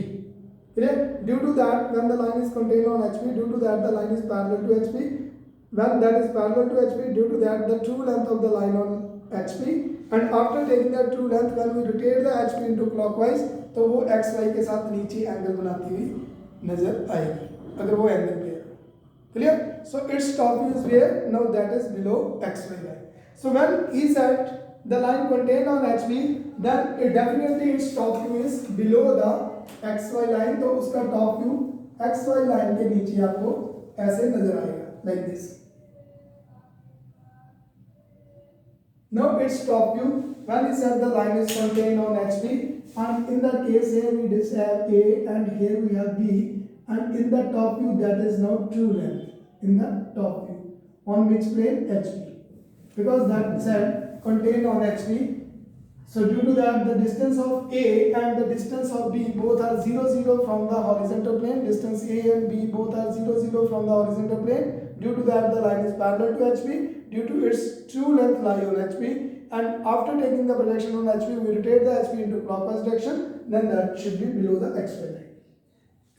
Clear? Due to that, when the line is contained on HP, due to that the line is parallel to HP. When that is parallel to HP, due to that the true length of the line on HP, and after taking that true length when we rotate the HP into clockwise, तो वो x y के साथ नीचे एंगल बनाती हुई नजर आएगी अगर वो एंगल पे है. Clear. So its top view is where, now that is below x y line. So when he said the line contained on HP, then it definitely its top view is below the x y line. तो उसका top view x y line के नीचे आपको ऐसे नजर आएगा, like this. Now its top view when he said the line is contained on HP, and in that case here we just have A and here we have B, and in the top view that is now true length in the top view on which plane, HP, because that said contained on HP. So due to that the distance of A and the distance of B both are 0 0 from the horizontal plane. Distance A and B both are 0 0 from the horizontal plane. Due to that the line is parallel to HP. Due to its true length lie on HP, and after taking the projection on HP we rotate the HP into clockwise direction, then that should be below the XY line.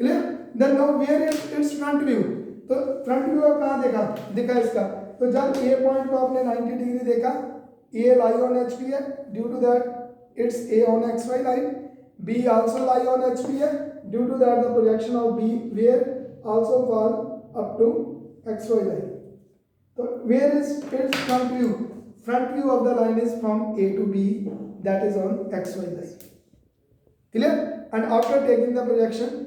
Clear? Then now where is its front view? तो front view आप कहाँ देखा इसका, तो जब A पॉइंट को आपने 90 डिग्री देखा, A lie on HP है, due to that it's A on XY line. B also lie on HP है, due to that the projection of B where also fall up to XY line. So where is its front view? Front view of the line is from A to B, that is on XY line. Clear? And after taking the projection,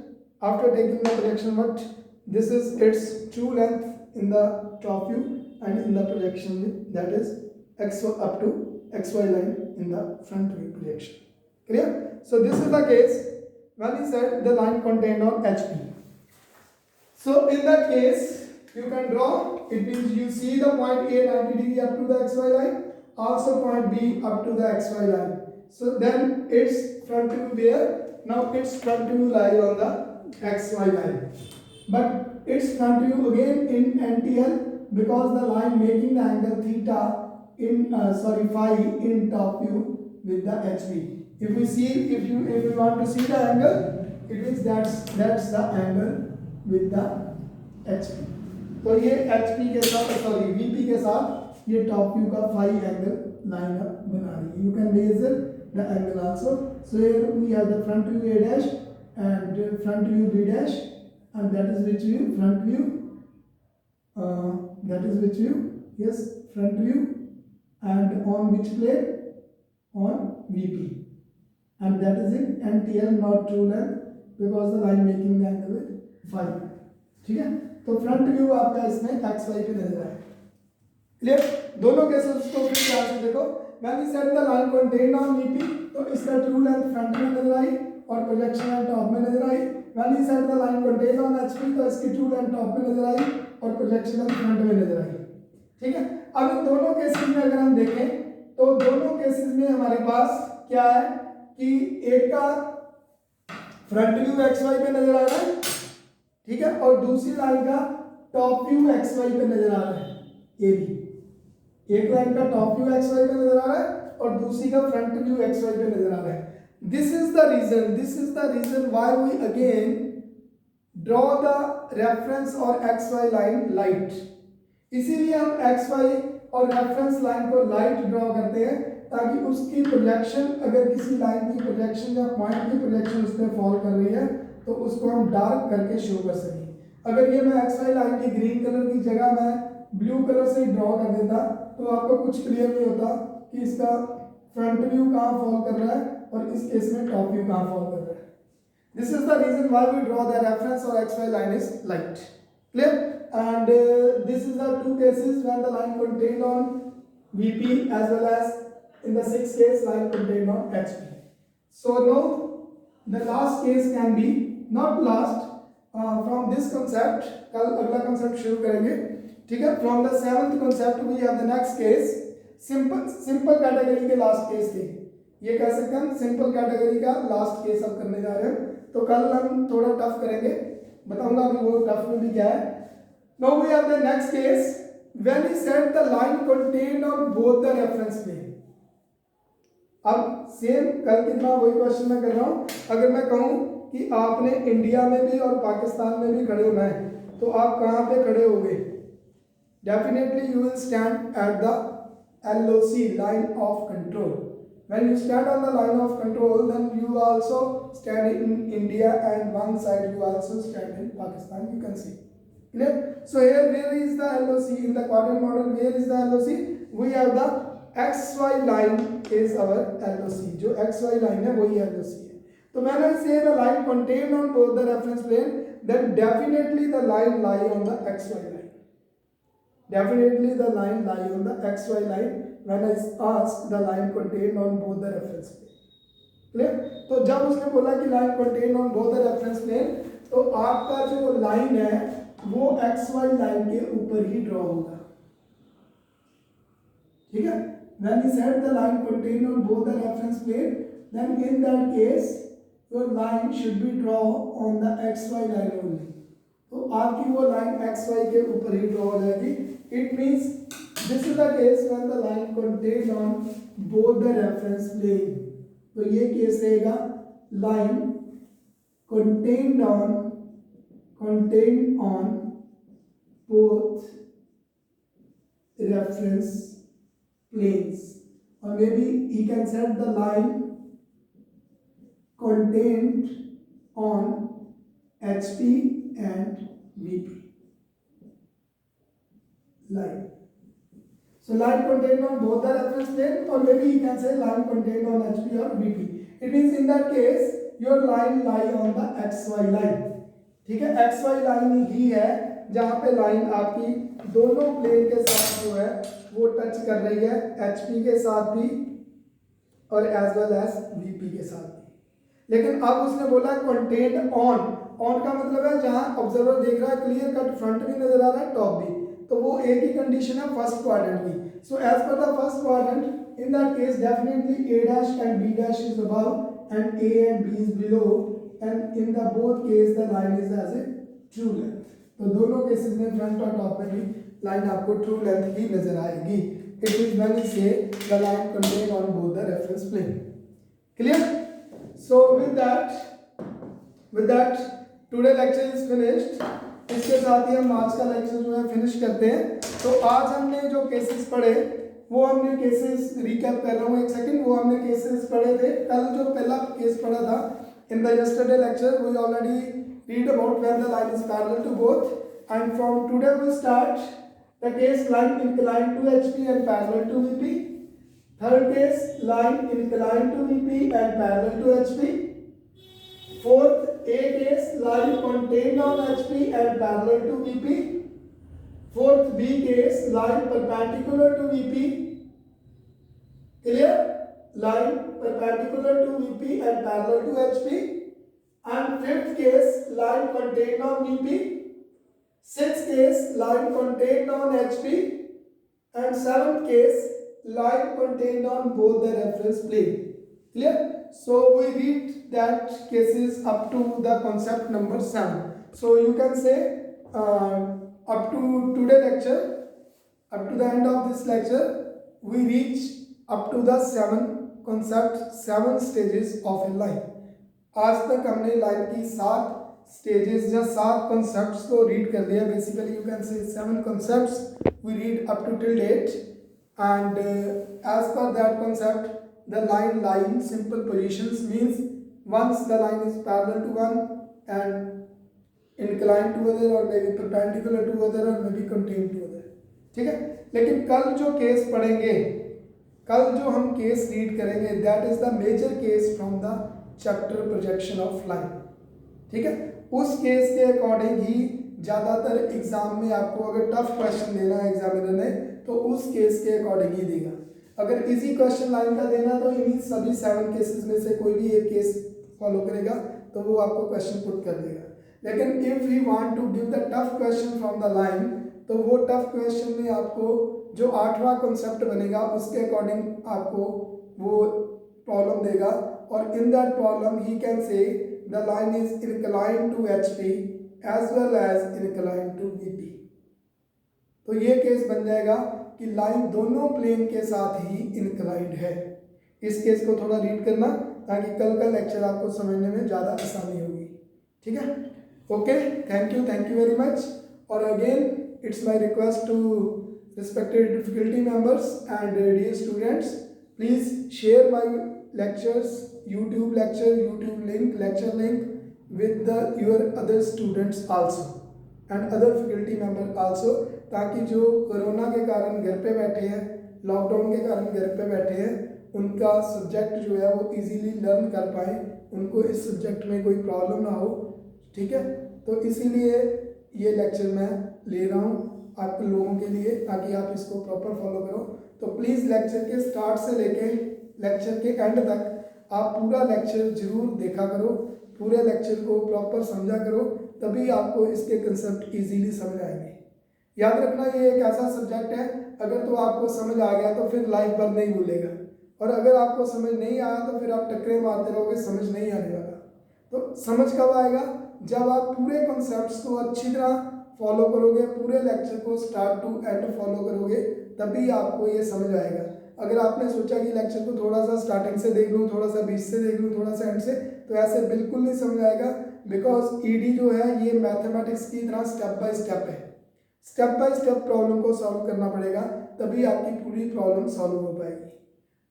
what? This is its true length in the top view, and in the projection that is X up to XY line in the front view projection. Clear? So this is the case when he said the line contained on HP. So in that case, you can draw, it means you see the point A 90 degree up to the XY line, also point B up to the XY line. So then its front view where? Now its front view lies on the XY line. But its front view again in NTL, because the line making the angle theta in phi in top view with the HP. If you want to see the angle, it means that's the angle with the HP. तो ये HP के साथ VP के साथ ये टॉप व्यू का फाई एंगल लाइन बना रही है. You can measure the angle also. So here we have the front view A dash and front view B dash, and that is which view? Front view. That is which view? Yes, front view. And on which plane? On VP. And that is in NTL, not true length, because the line making the angle with phi. ठीक है. तो फ्रंट व्यू आपका इसमें एक्स वाई पे नजर आए. क्लियर. दोनों केसेस को फिर ध्यान से देखो. When we set the line contained on VP, तो इसका ट्रू लेंथ फ्रंट में नजर आई और प्रोजेक्शन लाइन टॉप में नजर आई. When we set the line contained on HP, तो इसकी ट्रू लेंथ टॉप में नजर आई और प्रोजेक्शन लाइन फ्रंट में नजर आई. ठीक है. अब इन दोनों केसेस में अगर हम देखें तो दोनों केसेस में हमारे पास क्या है कि एक का फ्रंट व्यू एक्स वाई पे नजर आ रहा है ठीक है, और दूसरी लाइन का टॉप व्यू एक्स वाई पे नजर आ रहा है, ये भी एक लाइन का टॉप व्यू एक्स वाई पे नजर आ रहा है और दूसरी का फ्रंट व्यू एक्स वाई पे नजर आ रहा है. This is the reason why we again draw the reference और एक्स वाई लाइन लाइट. इसीलिए हम एक्स वाई और रेफरेंस लाइन को लाइट ड्रॉ करते हैं ताकि उसकी प्रोजेक्शन, अगर किसी लाइन की प्रोजेक्शन या पॉइंट की प्रोजेक्शन उस पर फॉल कर रही है तो उसको हम डार्क करके शो कर सकें. अगर ये मैं एक्स वाई लाइन की ग्रीन कलर की जगह मैं ब्लू कलर से ड्रॉ कर देता तो आपको कुछ क्लियर नहीं होता कि इसका फ्रंट व्यू कहाँ फॉल कर रहा है और इस केस में टॉप व्यू कहाँ फॉल कर रहा है. This is the reason why we draw the reference और X Y line is light. Clear? And this is the two cases when the line contained on VP as well as in the sixth case line contained on HP. So now the last case can be not last from this concept. कल अगला concept शुरू करेंगे, ठीक है. From the seventh concept we have the next case. Simple category के last case थे, ये कह सकते हैं सिंपल कैटेगरी का लास्ट केस अब करने जा रहे हैं. तो कल हम थोड़ा टफ करेंगे, बताऊंगा अभी वो टफ में भी क्या है. Now we have the next case when he said the line contained on both the reference plane. अब सेम कल की तरह वही क्वेश्चन मैं कर रहा हूं. अगर मैं कहूं कि आपने इंडिया में भी और पाकिस्तान में भी खड़े होना है तो आप कहां पे खड़े होगे? Definitely you will stand at the LOC, line of control. When you stand on the line of control, then you also stand in India and one side you also stand in Pakistan. You can see. Clear? So here, where is the LOC in the quadrant model? Where is the LOC? We have the XY line is our LOC. जो XY line है वही LOC है. तो when I say the line contained on both the reference plane, then definitely the line lie on the XY line. Definitely the line lie on the XY line when I ask the line contained on both the reference plane. Clear? तो जब उसने बोला कि line contained on both the reference plane, तो आपका जो लाइन है वो XY लाइन के ऊपर ही ड्रॉ होगा, ठीक है. When he said the line contained on both the reference plane, then in that case your line should be drawn on the XY line only. तो आपकी वो लाइन XY के ऊपर ही ड्रॉ हो जाएगी. It means this is the case when the line contained on both the reference plane. तो ये केस रहेगा line contained on both reference planes, or maybe you can set the line contained on HP and VP line. So line contained on both the reference plane, or maybe you can say line contained on HP or VP. It means in that case your line lie on the XY line. ठीक है, XY लाइन ही है जहां पे लाइन आपकी दोनों प्लेन के साथ जो है वो टच कर रही है, HP के साथ भी और एज वेल एज VP के साथ भी. लेकिन अब उसने बोला कंटेंट ऑन का मतलब है जहां ऑब्जर्वर देख रहा है क्लियर कट फ्रंट भी नजर आ रहा है टॉप भी, तो वो एक ही कंडीशन है फर्स्ट क्वाड्रेंट की. So as per the first quadrant in that case definitely A dash and B dash is above and A and B is below, and in the both case the line is as a true length. तो दोनों केसेस में फ्रंट और टॉप में भी लाइन आपको ट्रू लेंथ ही नजर आएगी. It is when we say the line contain on both the reference plane. Clear? So with that today lecture is finished. इसके साथ ही हम आज का लेक्चर जो है फिनिश करते हैं. तो आज हमने जो केसेस पढ़े वो हमने केसेस रिकैप कर रहा हूँ एक सेकंड. वो हमने केसेस पढ़े थे कल. जो पहला केस पढ़ा था in the yesterday lecture we already read about when the line is parallel to both, and from today we start the case line inclined to HP and parallel to VP. Third case line inclined to VP and parallel to HP. Fourth A case line contained on HP and parallel to VP. Fourth B case line perpendicular to VP. Clear? Line perpendicular to VP and parallel to HP. And fifth case line contained on VP. Sixth case line contained on HP. And seventh case line contained on both the reference plane. Clear? So we read that cases up to the concept number 7. So you can say up to today lecture, up to the end of this lecture, we reach up to the 7 concept, 7 stages of a line. आज तक हमने लाइन की 7 स्टेजेस या 7 कॉन्सेप्ट्स को रीड कर लिया. Basically you can say 7 concepts we read up to till date, and as per that concept the line simple positions means once the line is parallel to one and inclined to other or maybe perpendicular to other or maybe contained to other. ठीक है. लेकिन कल जो केस पढ़ेंगे, कल जो हम केस रीड करेंगे, that is the major case from the chapter projection of line. ठीक है. उस केस के अकॉर्डिंग ही ज़्यादातर एग्जाम में आपको अगर टफ क्वेश्चन देना है एग्जामिनर ने तो उस केस के अकॉर्डिंग ही देगा. अगर इजी क्वेश्चन लाइन का देना तो इन्हीं सभी 7 केसेस में से कोई भी एक केस फॉलो करेगा तो वो आपको क्वेश्चन पुट कर देगा. लेकिन if you want to give the tough question from the line तो वो टफ क्वेश्चन में आपको जो 8वां कॉन्सेप्ट बनेगा उसके अकॉर्डिंग आपको वो प्रॉब्लम देगा. और in that problem he can say the line is inclined to HP as well as inclined to VP. तो ये केस बन जाएगा कि लाइन दोनों प्लेन के साथ ही इनक्लाइंड है. इस केस को थोड़ा रीड करना ताकि कल का लेक्चर आपको समझने में ज़्यादा आसानी होगी. ठीक है. Okay, thank you very much. और again it's my request to respected difficulty members and dear students, please share my lectures, YouTube lecture, YouTube link, lecture link with your other students also and other faculty member also, ताकि जो कोरोना के कारण घर पे बैठे हैं, लॉकडाउन के कारण घर पे बैठे हैं, उनका सब्जेक्ट जो है वो इजीली लर्न कर पाए, उनको इस सब्जेक्ट में कोई प्रॉब्लम ना हो. ठीक है. तो इसीलिए ये लेक्चर मैं ले रहा हूँ आप लोगों के लिए ताकि आप इसको प्रॉपर फॉलो करो. तो प्लीज़ लेक्चर के स्टार्ट से लेके लेक्चर के एंड तक आप पूरा लेक्चर जरूर देखा करो, पूरे लेक्चर को प्रॉपर समझा करो, तभी आपको इसके कंसेप्ट इजीली समझ आएंगे. याद रखना ये एक ऐसा सब्जेक्ट है अगर तो आपको समझ आ गया तो फिर लाइफ भर नहीं भूलेगा, और अगर आपको समझ नहीं आया तो फिर आप टक्करे मारते रहोगे, समझ नहीं आने वाला. तो समझ कब आएगा? जब आप पूरे कॉन्सेप्ट्स को अच्छी तरह फॉलो करोगे, पूरे लेक्चर को स्टार्ट टू एंड फॉलो करोगे, तभी आपको ये समझ आएगा. अगर आपने सोचा कि लेक्चर को थोड़ा सा स्टार्टिंग से देख लूँ, थोड़ा सा बीच से देख लूँ, थोड़ा सा एंड से, तो ऐसे बिल्कुल नहीं समझ आएगा. बिकॉज ED जो है ये मैथमेटिक्स की तरह स्टेप बाय स्टेप है. स्टेप बाय स्टेप प्रॉब्लम को सॉल्व करना पड़ेगा, तभी आपकी पूरी प्रॉब्लम सॉल्व हो पाएगी.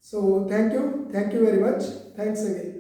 So thank you very much. Thanks again.